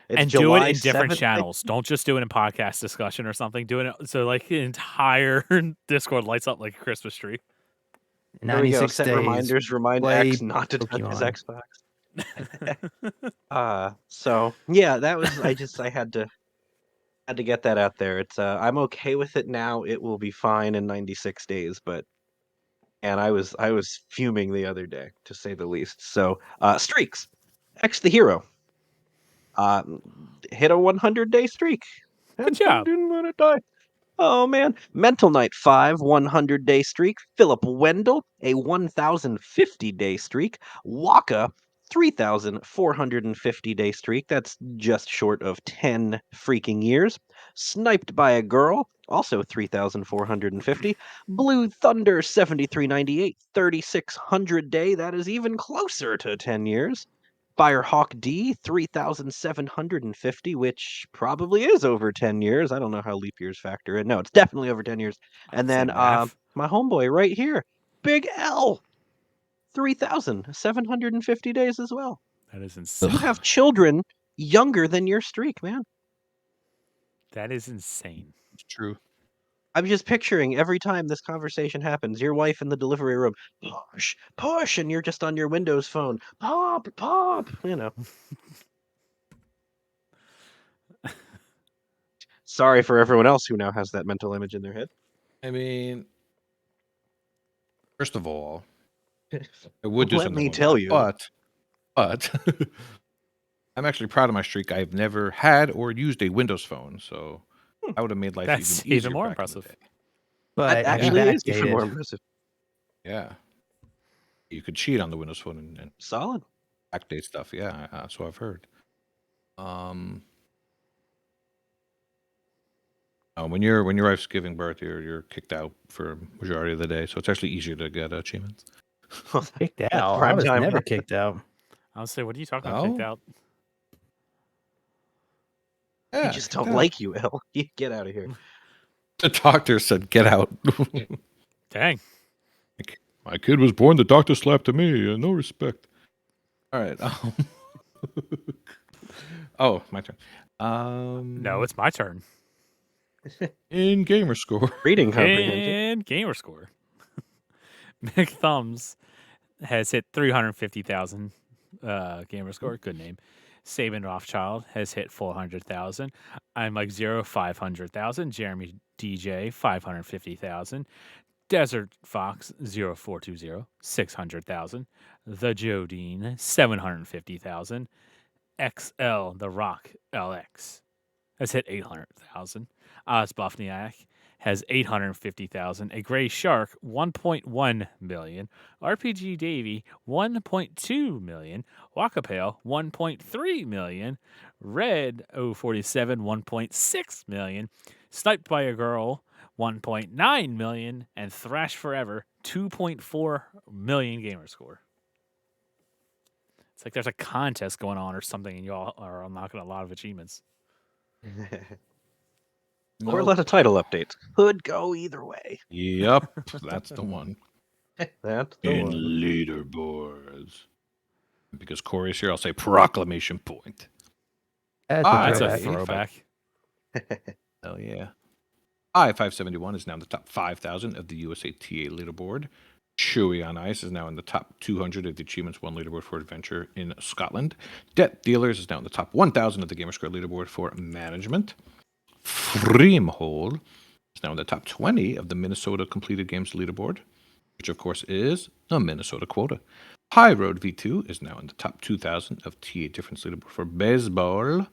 It's and do it July in different 7th. channels. Don't just do it in podcast discussion or something. Do it so like the entire Discord lights up like a Christmas tree. There we go. 96 Set days. reminders. Remind play X not to touch his Pokemon. Xbox. So yeah, that was. I had to get that out there. It's I'm okay with it now. It will be fine in 96 days, but and I was fuming the other day, to say the least. So streaks. X the hero. Uh hit a 100-day streak. Good And job. didn't let it die. Oh man. Mental Knight 5, 100-day streak. Philip Wendell, a 1,050-day streak. Waka, 3,450-day streak. That's just short of 10 freaking years. Sniped by a Girl, also 3,450. Blue Thunder, 7398, 3,600-day. That is even closer to 10 years. Firehawk D, 3,750, which probably is over 10 years. I don't know how leap years factor in. No, it's definitely over 10 years. And Say then math. my homeboy right here, Big L, 3,750 days as well. That is insane. You have children younger than your streak, man. That is insane. It's true. I'm just picturing every time this conversation happens, your wife in the delivery room, push, push, and you're just on your Windows phone, pop, pop, Sorry for everyone else who now has that mental image in their head. I mean, first of all, I would do Let something me with tell that, you. but I'm actually proud of my streak. I've never had or used a Windows phone, so I would have made life That's even easier. even more back in the impressive. day. But That have you actually is even backdated? more impressive. Yeah, you could cheat on the Windows phone and Solid. backdate stuff. Yeah, so I've heard. When your wife's giving birth, you're kicked out for majority of the day, so it's actually easier to get achievements. Kicked That's out? I prime was time. never kicked out. I was say, what are you talking about? Kicked No? out? We Yeah, just kicked don't out. like you, El. Get out of here. The doctor said, "Get out." Dang. My kid was born. The doctor slapped me. No respect. All right. Oh, my turn. No, it's my turn. In gamer score. Reading comprehension. And gamer score. McThumbs has hit 350,000 gamer score. Good name. Sabin Rothschild has hit 400,000. I'm like 500,000. Jeremy DJ 550,000. Desert Fox 0420 600,000. The Jodine 750,000. XL The Rock LX has hit 800,000. Oz Bofniak has 850,000. A Gray Shark 1.1 million. RPG Davy 1.2 million. Wakapale 1.3 million. Red 047 1.6 million. Sniped by a Girl 1.9 million. And Thrash Forever 2.4 million gamer score. It's like there's a contest going on or something, and y'all are unlocking a lot of achievements. Or a lot of title updates. Could go either way. Yep, that's the one. That's the In one. leaderboards. Because Corey's here, I'll say proclamation point. That's That's a a throwback. throwback. Hell yeah. I-571 is now in the top 5,000 of the USATA leaderboard. Chewy on Ice is now in the top 200 of the Achievements 1 leaderboard for Adventure in Scotland. Debt Dealers is now in the top 1,000 of the Gamerscore leaderboard for Management. Freemhold is now in the top 20 of the Minnesota Completed Games leaderboard, which of course is a Minnesota quota. High Road V2 is now in the top 2,000 of TA difference leaderboard for baseball.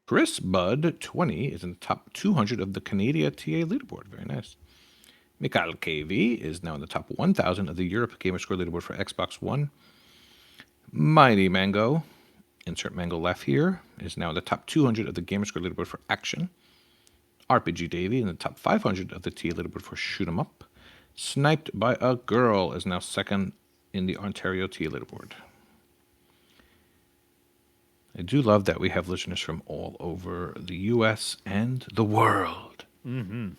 Chris Bud 20 is in the top 200 of the Canada TA leaderboard. Very nice. Mikhail KV is now in the top 1,000 of the Europe Gamer Score leaderboard for Xbox One. Mighty Mango, insert Mango left here, is now in the top 200 of the Gamer Score leaderboard for Action. RPG Davy in the top 500 of the TA leaderboard for Shoot 'em Up. Sniped by a Girl is now second in the Ontario TA leaderboard. I do love that we have listeners from all over the U.S. and the world. Mm-hmm.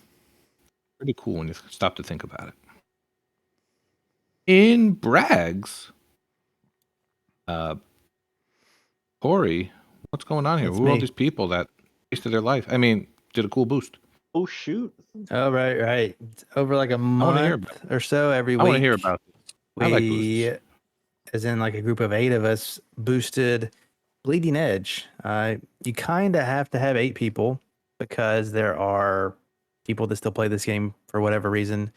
Pretty cool when you stop to think about it. In Brags, Corey, what's going on here? That's Who are all me. these people that wasted their life? I mean, did a cool boost. Oh shoot! Oh, right. It's over like a wanna hear month or so every week. I want to hear about this. I like we, boosts. as in like a group of 8 of us, boosted Bleeding Edge. You kind of have to have 8 people because there are people that still play this game for whatever reason,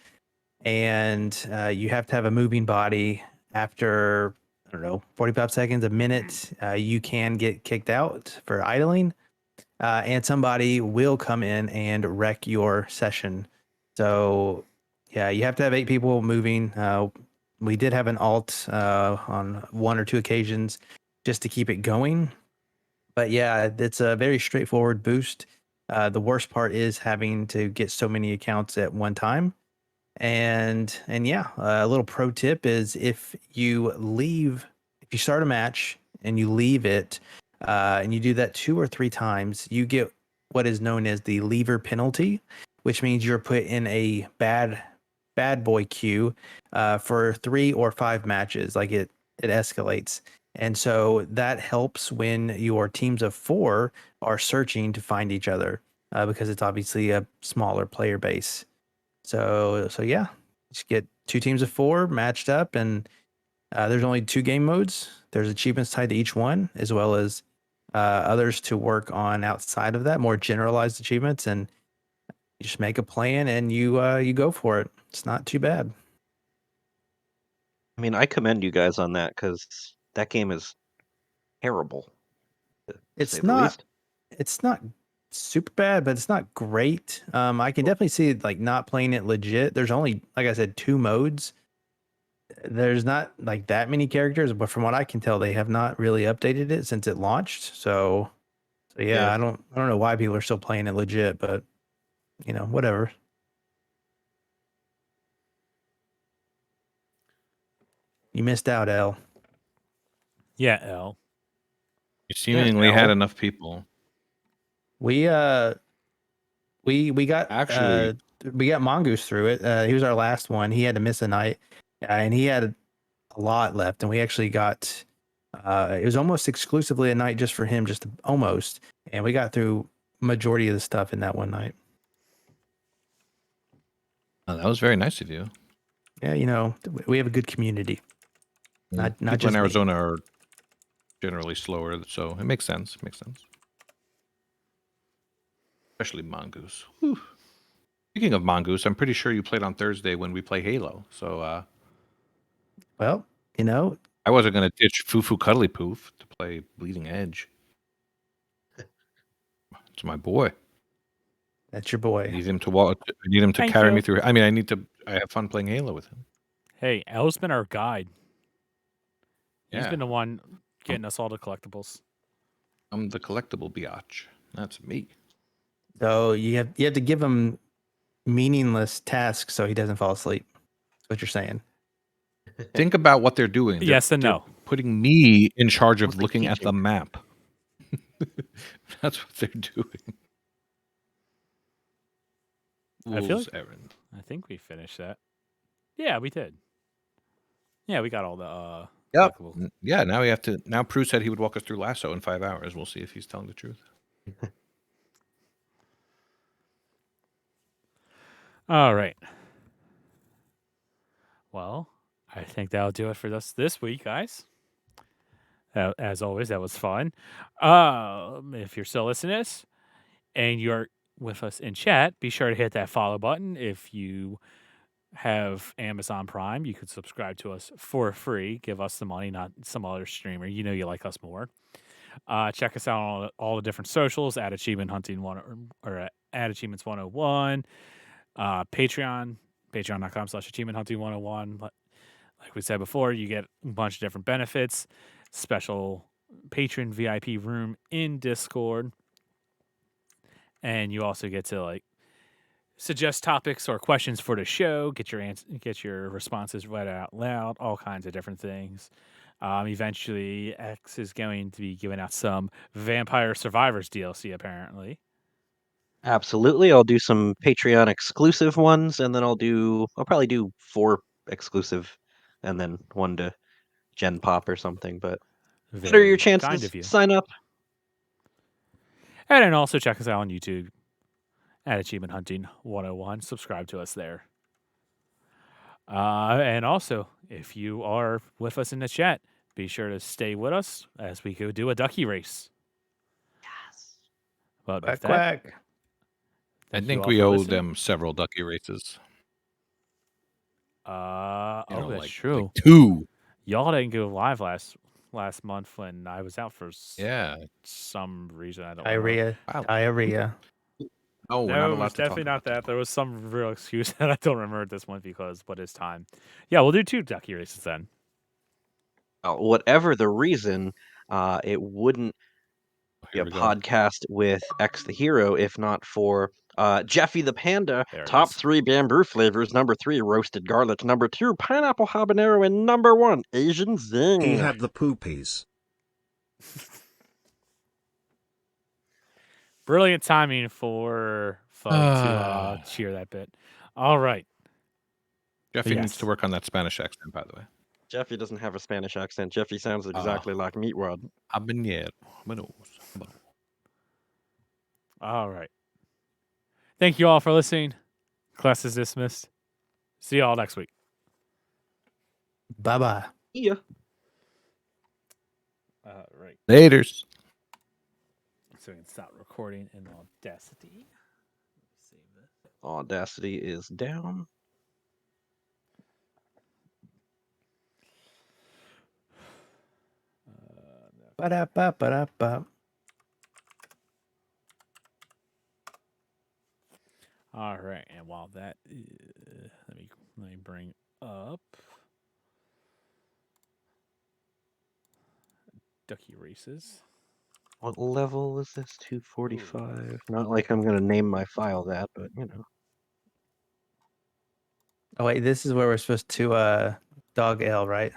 and you have to have a moving body. After, I don't know, 45 seconds, a minute, you can get kicked out for idling, and somebody will come in and wreck your session. So yeah, you have to have 8 people moving. We did have an alt on 1 or 2 occasions just to keep it going. But yeah, it's a very straightforward boost. The worst part is having to get so many accounts at one time. And yeah, a little pro tip is if you start a match and you leave it, and you do that 2 or 3 times, you get what is known as the leaver penalty, which means you're put in a bad boy queue for 3 or 5 matches. Like it escalates. And so that helps when your teams of 4 are searching to find each other, because it's obviously a smaller player base. So yeah, just get 2 teams of 4 matched up, and there's only 2 game modes. There's achievements tied to each one, as well as others to work on outside of that, more generalized achievements. And you just make a plan and you go for it. It's not too bad. I mean, I commend you guys on that because that game is terrible. To say It's the not least. it's not super bad, but it's not great. I can definitely see like not playing it legit. There's only, like I said, 2 modes. There's not like that many characters, but from what I can tell, they have not really updated it since it launched. So yeah, Yeah. I don't know why people are still playing it legit, but whatever. You missed out, L. Yeah, L. You seemingly had L. enough people. We got Actually, we got Mongoose through it. He was our last one. He had to miss a night, and he had a lot left, and we actually got it was almost exclusively a night just for him, just almost, and we got through majority of the stuff in that one night. oh, that was very nice of you. Yeah, we have a good community. Not People just in me. Arizona are generally slower, so it makes sense. Especially Mongoose. Whew. Speaking of Mongoose, I'm pretty sure you played on Thursday when we play Halo. So Well, I wasn't going to ditch Fufu Cuddly Poof to play Bleeding Edge. It's my boy. that's your I boy. need him to walk. I need him to Thank carry you. me through. I mean, I have fun playing Halo with him. Hey, L's been our guide. He's Yeah. been the one getting us all the collectibles. I'm the collectible biatch. That's me. So you have to give him meaningless tasks so he doesn't fall asleep. That's what you're saying. Think about what they're doing. Yes and they're no. Putting me in charge of Mostly looking at the teaching. map. That's what they're doing. I feel Fool's like- errand. I think we finished that. Yeah, we did. Yeah, we got all the Yep. collectibles. Yeah, now we have to. Now Prue said he would walk us through Lasso in 5 hours. We'll see if he's telling the truth. All right. Well, I think that'll do it for us this week, guys. As always, that was fun. If you're still listening to this and you're with us in chat, be sure to hit that follow button. If you have Amazon Prime, you could subscribe to us for free. Give us the money, not some other streamer. You know you like us more. Check us out on all the different socials at Achievement Hunting or at Achievements 101. Patreon, patreon.com/Achievement Hunting 101. Like we said before, you get a bunch of different benefits, special patron VIP room in Discord, and you also get to suggest topics or questions for the show, get your responses read out loud, all kinds of different things. Eventually, X is going to be giving out some Vampire Survivors DLC, apparently. Absolutely. I'll do some Patreon exclusive ones, and then I'll probably do 4 exclusive, and then 1 to Gen Pop or something. But what are your Very kind chances? of you. Sign up. And then also check us out on YouTube at Achievement Hunting 101. Subscribe to us there. And also, if you are with us in the chat, be sure to stay with us as we go do a ducky race. Yes. But Quack, with that, quack. I thank you think all we for owe listening. them several ducky races. That's like true. 2. Y'all didn't go live last month when I was out for Yeah. some reason. I don't remember. Diarrhea. No, we're not No, it allowed was to talk definitely not about that. There was some real excuse that I don't remember at this point because what is time? Yeah, we'll do 2 ducky races then. Whatever the reason, it wouldn't be Here a we go. podcast with X the Hero if not for Jeffy the Panda. There it Top is. 3 bamboo flavors. Number 3, roasted garlic. Number 2, pineapple habanero. And number 1, Asian zing. He had the poopies. Brilliant timing for Fug to cheer that bit. All right. Jeffy needs Yes. to work on that Spanish accent, by the way. Jeffy doesn't have a Spanish accent. Jeffy sounds exactly like Meatwad. Habanero. All right. Thank you all for listening. Class is dismissed. See you all next week. Bye-bye. Yeah. All right. Laters. So we can stop recording in Audacity. Save this. Audacity is down. No. Ba-da-ba-ba-da-ba. All right, and while that let me bring up Ducky races. What level is this? 245. Not like I'm gonna name my file that, but you know. Oh wait, this is where we're supposed to dog ale, right?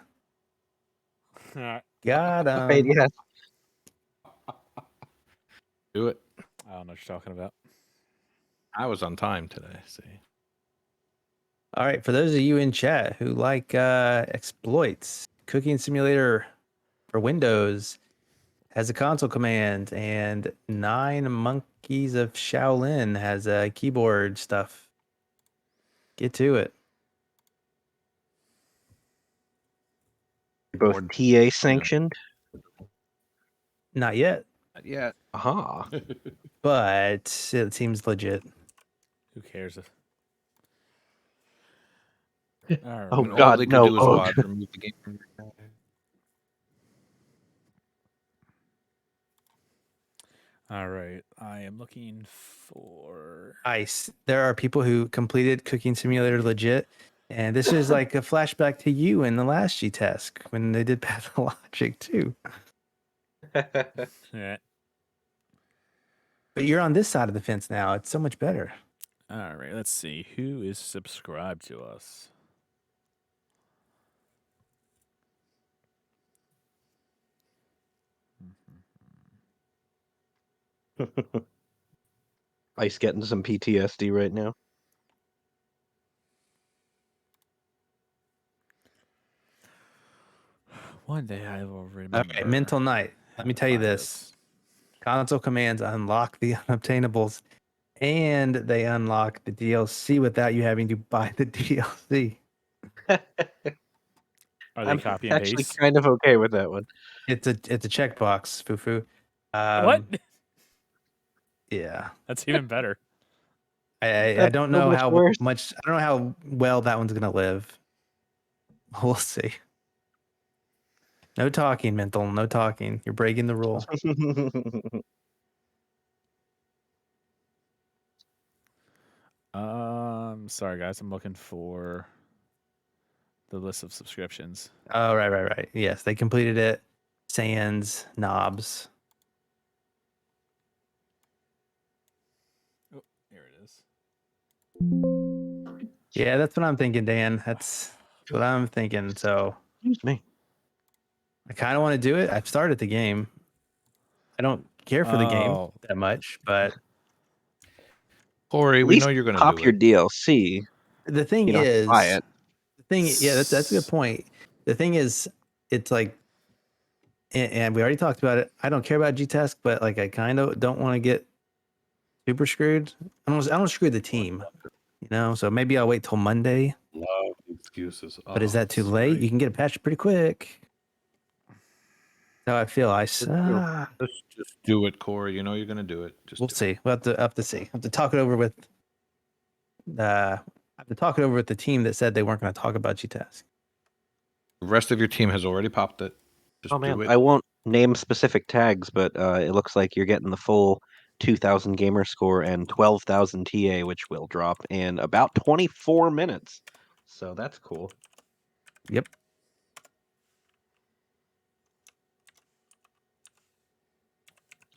Got Wait, him. yeah. Do it. I don't know what you're talking about. I was on time today. See. All right, for those of you in chat who like exploits, Cooking Simulator for Windows has a console command, and 9 Monkeys of Shaolin has a keyboard stuff. Get to it. Both PA sanctioned. Not yet, Not yet. Aha. but it seems legit. Who cares? All right. Oh, And all God, they could no. do is Oh, what? Remove the game from your All right. I am looking for. Ice. There are people who completed Cooking Simulator legit, and this is like a flashback to you in the last G task when they did Pathologic too. Yeah. But you're on this side of the fence now. It's so much better. All right. Let's see who is subscribed to us. Ice getting some PTSD right now. One day I will remember. Okay, Mental Night. Let me tell you Find this. Console commands unlock the unobtainables, and they unlock the DLC without you having to buy the DLC. Are they I'm copy and actually paste? kind of okay with that one. It's a checkbox, foo-foo. What? Yeah. That's even better. I don't so know much how worse. much. I don't know how well that one's gonna live. We'll see. No talking, mental. No talking. You're breaking the rule. Sorry guys, I'm looking for the list of subscriptions. Oh, right. Yes, they completed it. Sans knobs. Oh, here it is. Yeah, that's what I'm thinking, Dan. That's what I'm thinking. So Excuse me. I kind of want to do it. I've started the game. I don't care for the game Oh. that much, but Corey, At we least know you're going to pop do your it. DLC. the thing You don't have to buy is, it. yeah, that's a good point. The thing is, it's like, and we already talked about it. I don't care about G-Task, but like I kind of don't want to get super screwed. I don't screw the team, you know. So maybe I'll wait till Monday. Love excuses. But is that too this is late? great. You can get a patch pretty quick. That's how I feel. Let's just do it, Corey. You know you're going to do it. Just We'll do it. see. We'll have to see. I have to talk it over with. I have to talk it over with the team that said they weren't going to talk about G-Task. The rest of your team has already popped it. Just Oh man, do it. I won't name specific tags, but it looks like you're getting the full 2,000 gamer score and 12,000 TA, which will drop in about 24 minutes. So that's cool. Yep.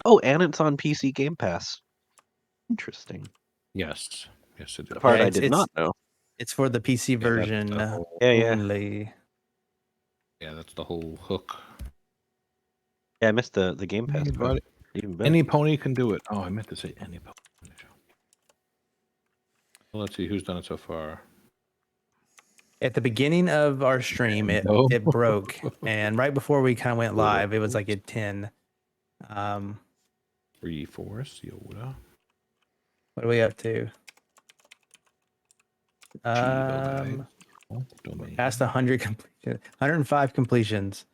Oh, and it's on PC Game Pass. Interesting. Yes. Yes, it The is. part Yeah, I did not know. It's for the PC Yeah, that's version the whole, Yeah. only. yeah, that's the whole hook. Yeah, I missed the Game Pass part. Anybody, Even better. any pony can do it. Oh, I meant to say any pony. Well, let's see who's done it so far. At the beginning of our stream, No. it broke, and right before we kind of went live, it was like at 10. Free Force, Yoda. What are we up to? Chivo domain. Past 100 completion, 105 completions.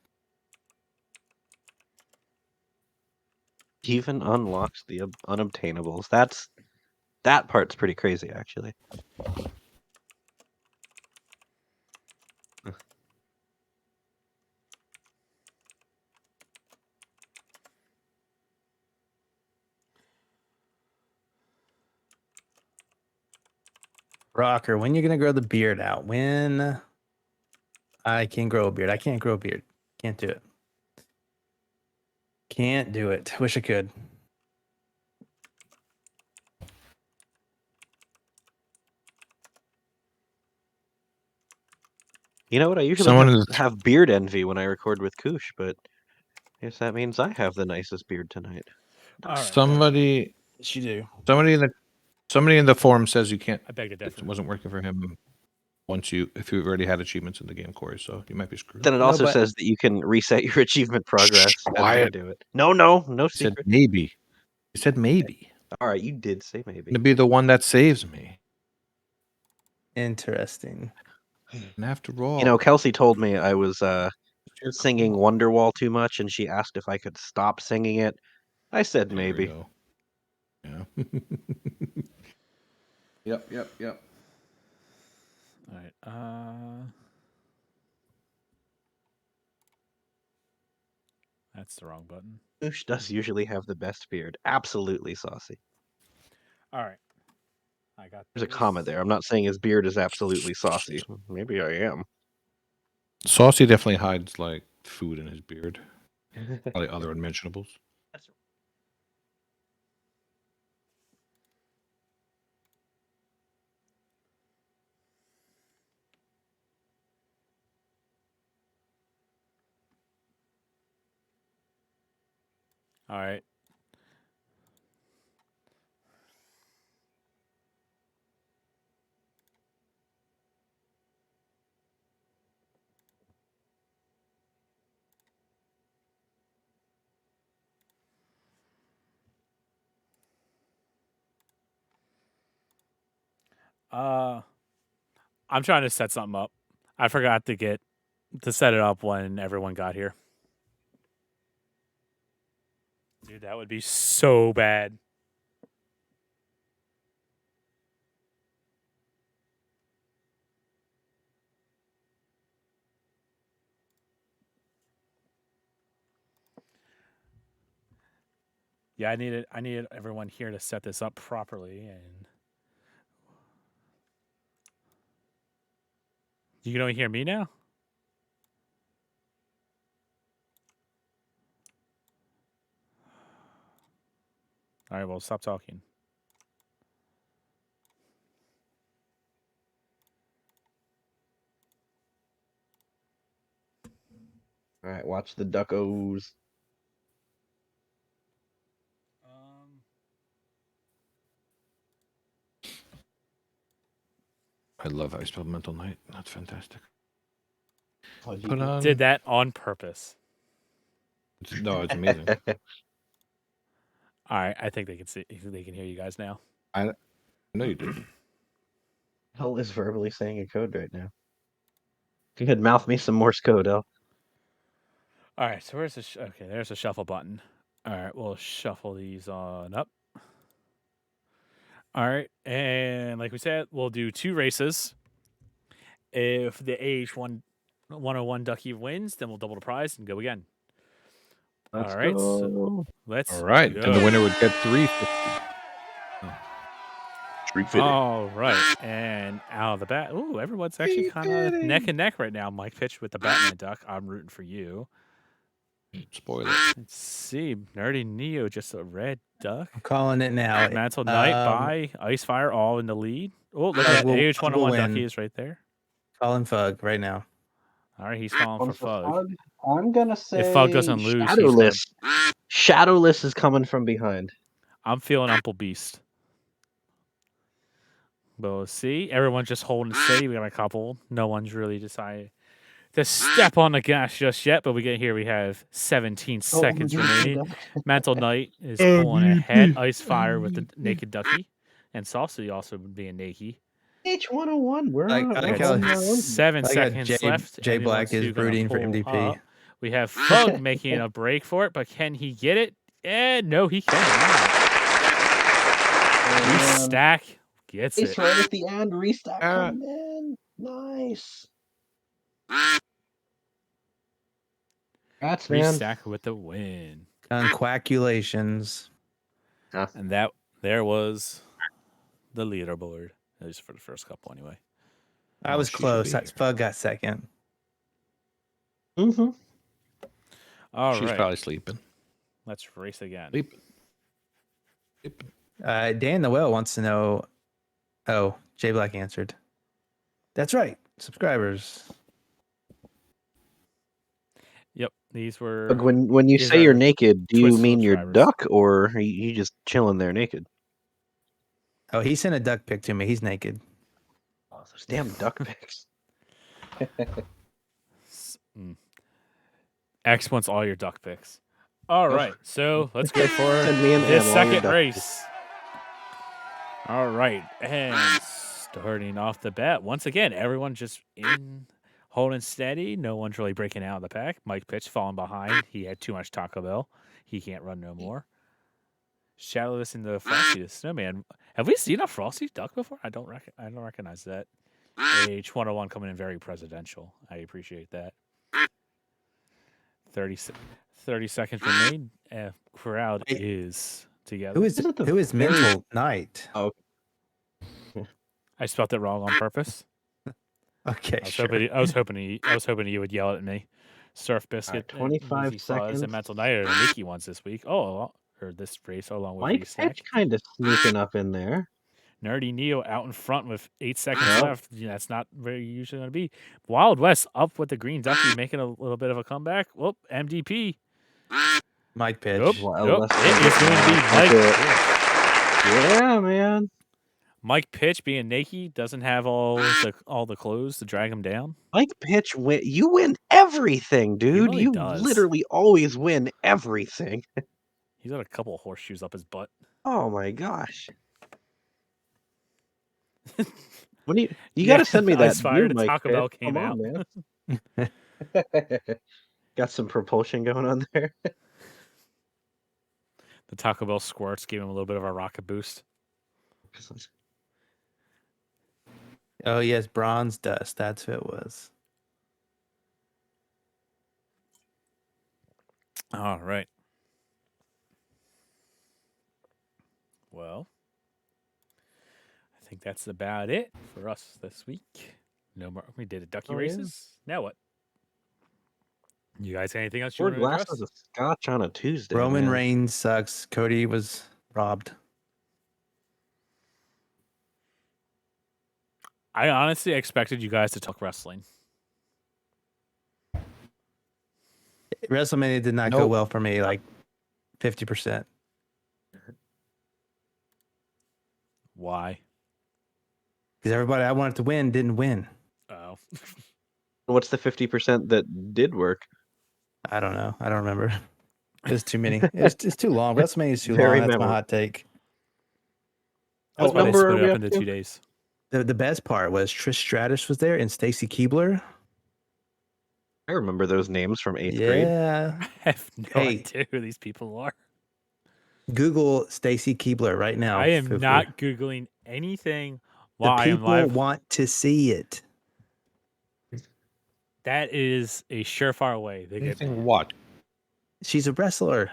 Even unlocks the unobtainables. That part's pretty crazy, actually. Rocker, when you gonna grow the beard out? When I can grow a beard. I can't grow a beard. Can't do it. Can't do it. Wish I could. You know what? I usually Someone in have beard envy when I record with Koosh, but I guess that means I have the nicest beard tonight. All right. somebody, Yes, you do. somebody in the forum says you can't. I beg to It differ. wasn't working for him if you already had achievements in the game, Corey. So you might be screwed. Then it No, also but- says that you can reset your achievement progress as I quiet. do it. No He said secret. maybe. He said maybe. All right, you did say maybe. To be the one that saves me. Interesting. And after all, You know, Kelsey told me I was it's your singing call. Wonderwall too much, and she asked if I could stop singing it. I said There we maybe. go. Yeah. Yep. All right. That's the wrong button. Koosh does usually have the best beard. Absolutely saucy. All right. I got. There's a comma there. I'm not saying his beard is absolutely saucy. Maybe I am. Saucy definitely hides like food in his beard. Probably other unmentionables. All right. I'm trying to set something up. I forgot to set it up when everyone got here. Dude, that would be so bad. Yeah, I needed everyone here to set this up properly, and you can only hear me now. All right, well, stop talking. All right, watch the duckos. I love how you spelled mental night. That's fantastic. Oh, But Did that on purpose. no, it's amazing. All right, I think they can see. They can hear you guys now. I know you did. Hell is verbally saying a code right now. If you could mouth me some Morse code, El. All right, so where's the okay? There's the shuffle button. All right, we'll shuffle these on up. All right, and like we said, we'll do 2 races. If the AH101 Ducky wins, then we'll double the prize and go again. Let's All right, so go. let's All right, go. and the winner would get 350. 350. All right, and out of the bat. Ooh, everyone's actually kind of neck and neck right now. Mike pitched with the Batman Duck. I'm rooting for you. Spoiler. Let's see, Nerdy Neo just a red duck. I'm calling it now. Mantle Knight by Icefire all in the lead. Oh, look Fug at will AH101 win. Ducky is right there. Calling Fug right now. All right, he's calling for Fug. I'm gonna say If Fug doesn't lose, he's gonna, Shadowless. Shadowless is coming from behind. I'm feeling Umple Beast. But we'll see. Everyone's just holding steady. We got a couple. No one's really decided to step on the gas just yet. But we get here. We have 17 seconds remaining. Mantle Knight is pulling ahead. Icefire with the Naked Ducky. And Saucy also being naked. H101. We're Like- on. I we're like how- on our own. 7 I got seconds left. Jay Everyone's Black is who gonna rooting for pull MVP. up. We have Fug making a break for it, but can he get it? No, he cannot. Restack gets It's it. right at the end. Restack coming in. Nice. That's man. Restack with the win. Conquaculations. And that there was the leaderboard, at least for the first couple anyway. I Oh, was she should close. be That's here. Fug got second. Mm-hmm. All She's right, probably sleeping. let's race again. Sleeping. Dan the Whale wants to know. Oh, Jay Black answered. That's right. Subscribers. Yep, these were. Look, when you These say you're are naked, do you Twitch mean you're subscribers. duck or are you just chilling there naked? Oh, he sent a duck pic to me. He's naked. Oh, those damn duck pics. X wants all your duck picks. All right, so let's go for Send me an this M, all your second duck race. All right, and starting off the bat, once again, everyone just in holding steady. No one's really breaking out of the pack. Mike Pitch falling behind. He had too much Taco Bell. He can't run no more. Shadowless and the Frosty the Snowman. Have we seen a Frosty duck before? I don't recognize that. H101 coming in very presidential. I appreciate that. 30 seconds remain. Crowd Wait. is together. Who is Isn't the who is very- Mental Knight? I spelled it wrong on purpose. Okay, I was sure. hoping you would yell at me. Surf Biscuit, 25 Easy Fuzz, seconds. and Mental Knight are the Nikki ones this week. Oh, or this race along with Mike Restack. Pitch kind of sneaking up in there. Nerdy Neo out in front with 8 seconds Yep. left. Yeah, that's not where you usually going to be. Wild West up with the Green Ducky making a little bit of a comeback. Whoop, MDP. Mike Pitch. Nope. Wild Nope. West It is going to be Mike Okay. Pitch. Yeah, man. Mike Pitch being naked doesn't have all the clothes to drag him down. Mike Pitch you win everything, dude. really You does. literally always win everything. He's got a couple of horseshoes up his butt. Oh my gosh. When you Yeah, got to send me that Ice Fire view, to Mike Taco Bell Pitch. came Come out. on, man. Got some propulsion going on there. The Taco Bell squirts gave him a little bit of a rocket boost. Oh yes, Bronze Dust. That's who it was. All right. Well, I think that's about it for us this week. No more. We did a Ducky Oh, yeah. races. Now what? You guys got anything else you 4 want to address? glasses of scotch on a Tuesday. Roman man. Reigns sucks. Cody was robbed. I honestly expected you guys to talk wrestling. WrestleMania did not go Nope. well for me, like 50%. Why? Because everybody I wanted to win didn't win. Oh. What's the 50% that did work? I don't know. I don't remember. There's too many. It's too long. WrestleMania is too Very long. That's my memorable. hot take. That's What why they number split are it we up up into to? 2 days. The best part was Trish Stratus was there and Stacy Keibler. I remember those names from 8th grade. Yeah. I have no Hey. idea who these people are. Google Stacy Keibler right now. I am Fufu. not Googling anything The while I am people live. want to see it. That is a surefire way. They get Anything what? She's a wrestler.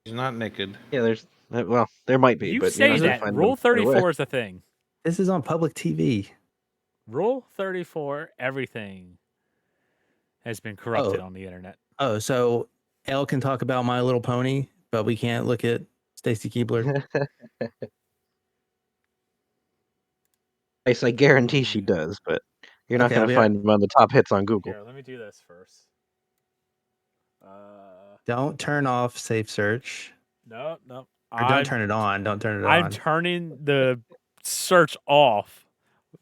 He's not naked. Yeah, there's well, there might be, You but say you're not gonna that. find Rule them right away. 34 is the thing. This is on public TV. Rule 34, everything has been corrupted on the internet. Oh, so Elle can talk about My Little Pony, but we can't look at Stacy Keibler. I guarantee she does, but you're not Okay, gonna we find them on the top hits on Google. Here, let me do this first. Don't turn off Safe Search. No. Or don't turn it on. Don't turn it I'm on. turning the search off.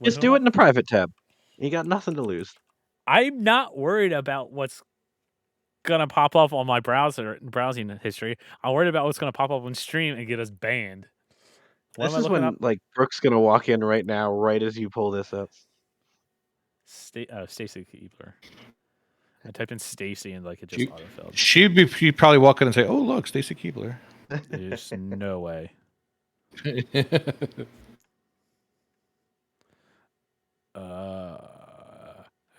Just do it in the private tab. You got nothing to lose. I'm not worried about what's gonna pop up on my browsing history. I'm worried about what's gonna pop up on stream and get us banned. What This am I is looking when up? like Brooke's gonna walk in right now, right as you pull this up. Stacy Keibler. I typed in Stacy and like it just autofilled. She'd probably walk in and say, "Oh, look, Stacy Keibler." There's no way.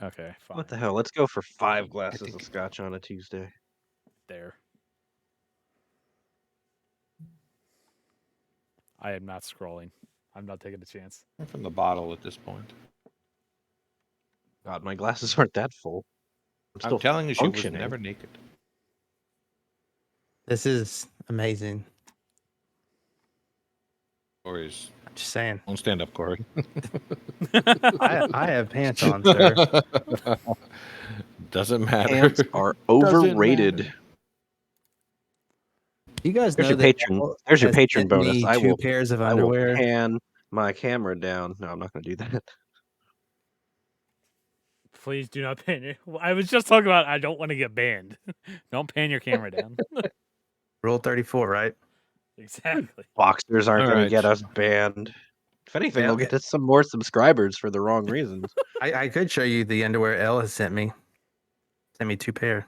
Okay, fine. What the hell? Let's go for 5 glasses of scotch on a Tuesday. There. I am not scrolling. I'm not taking a chance. From the bottle at this point. God, my glasses aren't that full. I'm telling you, she was functioning. never naked. This is amazing. Corey's. I'm just saying. Don't stand up, Corey. I have pants on, sir. Doesn't matter. Pants are overrated. You guys There's know your that patron. Elle There's your has patron sent bonus. me I 2 will. pairs of I will underwear. pan my camera down. No, I'm not going to do that. Please do not pan your. I was just talking about I don't want to get banned. Don't pan your camera down. Rule 34, right? Exactly. Boxers aren't All going to right. get us banned. If anything, Yeah, we'll get us some more subscribers for the wrong reasons. I could show you the underwear Elle has sent me. Sent me 2 pair.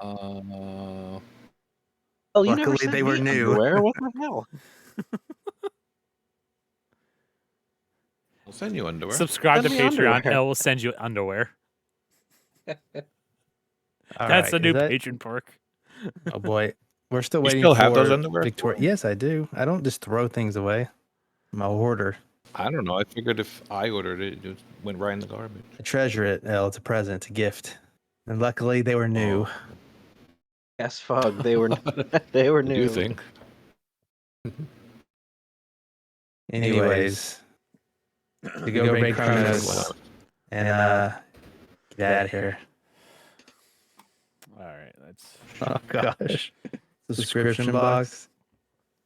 Oh, you never Luckily, sent they were me new. underwear? What the hell? I'll send you underwear. Subscribe to Send me Patreon. underwear. Elle will send you underwear. All That's right, the new is that- patron perk. Oh boy, we're still You waiting. still have for those underwear? Victoria. Yes, I do. I don't just throw things away. I'm a hoarder. I don't know. I figured if I ordered it, it just went right in the garbage. I treasure it. Elle, it's a present. It's a gift. And luckily, they were new. Oh. Yes, fug. They were. They were What new. do you think? Anyways, to go break Chronos and get out of here. All right, let's. Oh gosh, subscription box.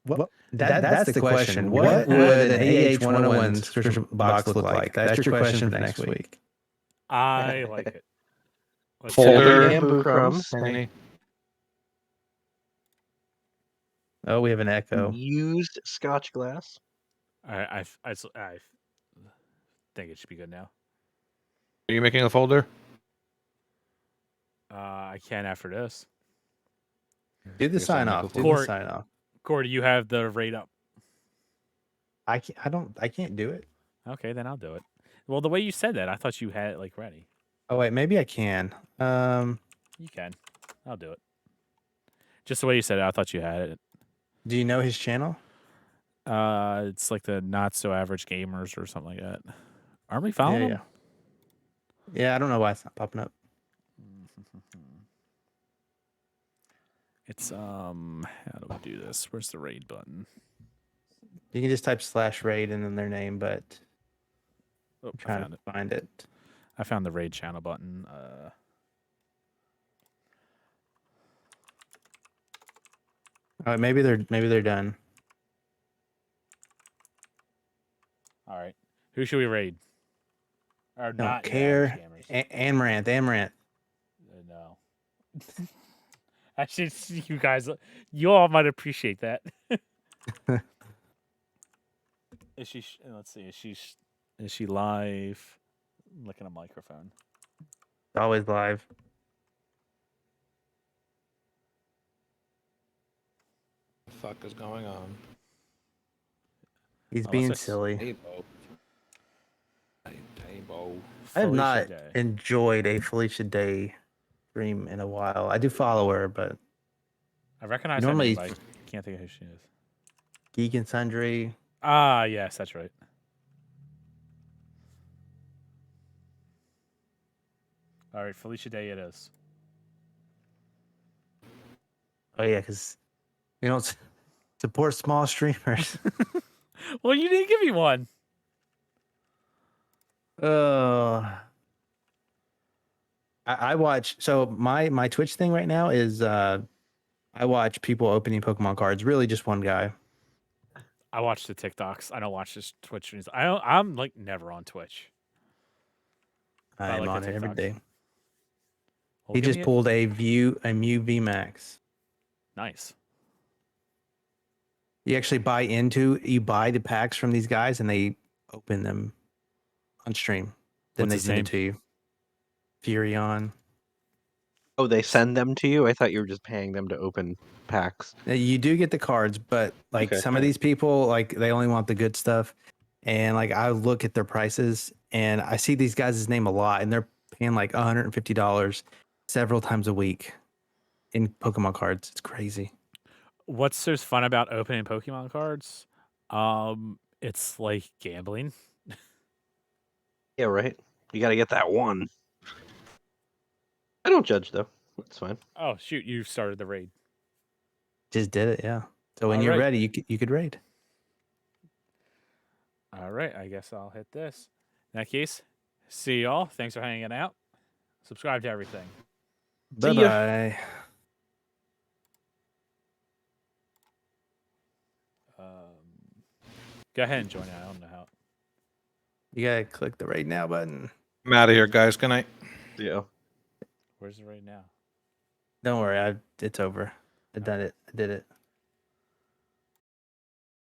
What? That's the question. What would an AH101 subscription box look like? That's your question for next week. I like it. Let's Folder. see. Bamboo crumbs. Penny. Oh, we have an echo. Used Scotch glass. I think it should be good now. Are you making a folder? I can after this. Do the Guess I'll sign make off. a Do the Court. sign off. Corey, you have the rate up. I can't do it. Okay, then I'll do it. Well, the way you said that, I thought you had it like ready. Oh wait, maybe I can. You can. I'll do it. Just the way you said it, I thought you had it. Do you know his channel? It's like the not so average gamers or something like that. Aren't we following Yeah, them? yeah. I don't know why it's not popping up. It's how do we do this? Where's the raid button? You can just type /raid and then their name, but Oh, I'm I trying found to it. find it. I found the raid channel button. Maybe they're done. All right. Who should we raid? Or Don't not your average care. gamers? Amaranth. No. Actually, you guys, you all might appreciate that. Is she? Let's see. Is she live? Look at a microphone. Always live. The fuck is going on? He's Unless being I s- silly. Hey, Bo. Hey, Bo. I have Felicia not Day. enjoyed a Felicia Day stream in a while. I do follow her, but I recognize her normally name, but I can't think of who she is. Geek and Sundry. Ah, yes, that's right. All right, Felicia Day it is. Oh yeah, because you don't support small streamers. Well, you didn't give me one. I watch. So my Twitch thing right now is I watch people opening Pokemon cards. Really, just one guy. I watch the TikToks. I don't watch this Twitch streams. I'm like never on Twitch. I I'm like on the it every TikToks. day. Well, He give just me it. pulled a Mew V Max. Nice. You actually buy the packs from these guys and they open them on stream. Then What's they his send name? it to you. Furion. Oh, they send them to you? I thought you were just paying them to open packs. Now, you do get the cards, but like Okay, some of alright. these people, like they only want the good stuff. And like I look at their prices and I see these guys' name a lot and they're paying like $150 several times a week in Pokemon cards. It's crazy. What's so fun about opening Pokemon cards? It's like gambling. Yeah, right. You got to get that one. I don't judge though. That's fine. Oh shoot, you started the raid. Just did it, yeah. So when All you're right. ready, you could raid. All right, I guess I'll hit this. In that case, see y'all. Thanks for hanging out. Subscribe to everything. See Bye ya. bye. Go ahead and join it. I don't know how. You gotta click the right now button. I'm out of here, guys. Good night. Yeah. Where's the raid now? Don't worry, it's over. I did it.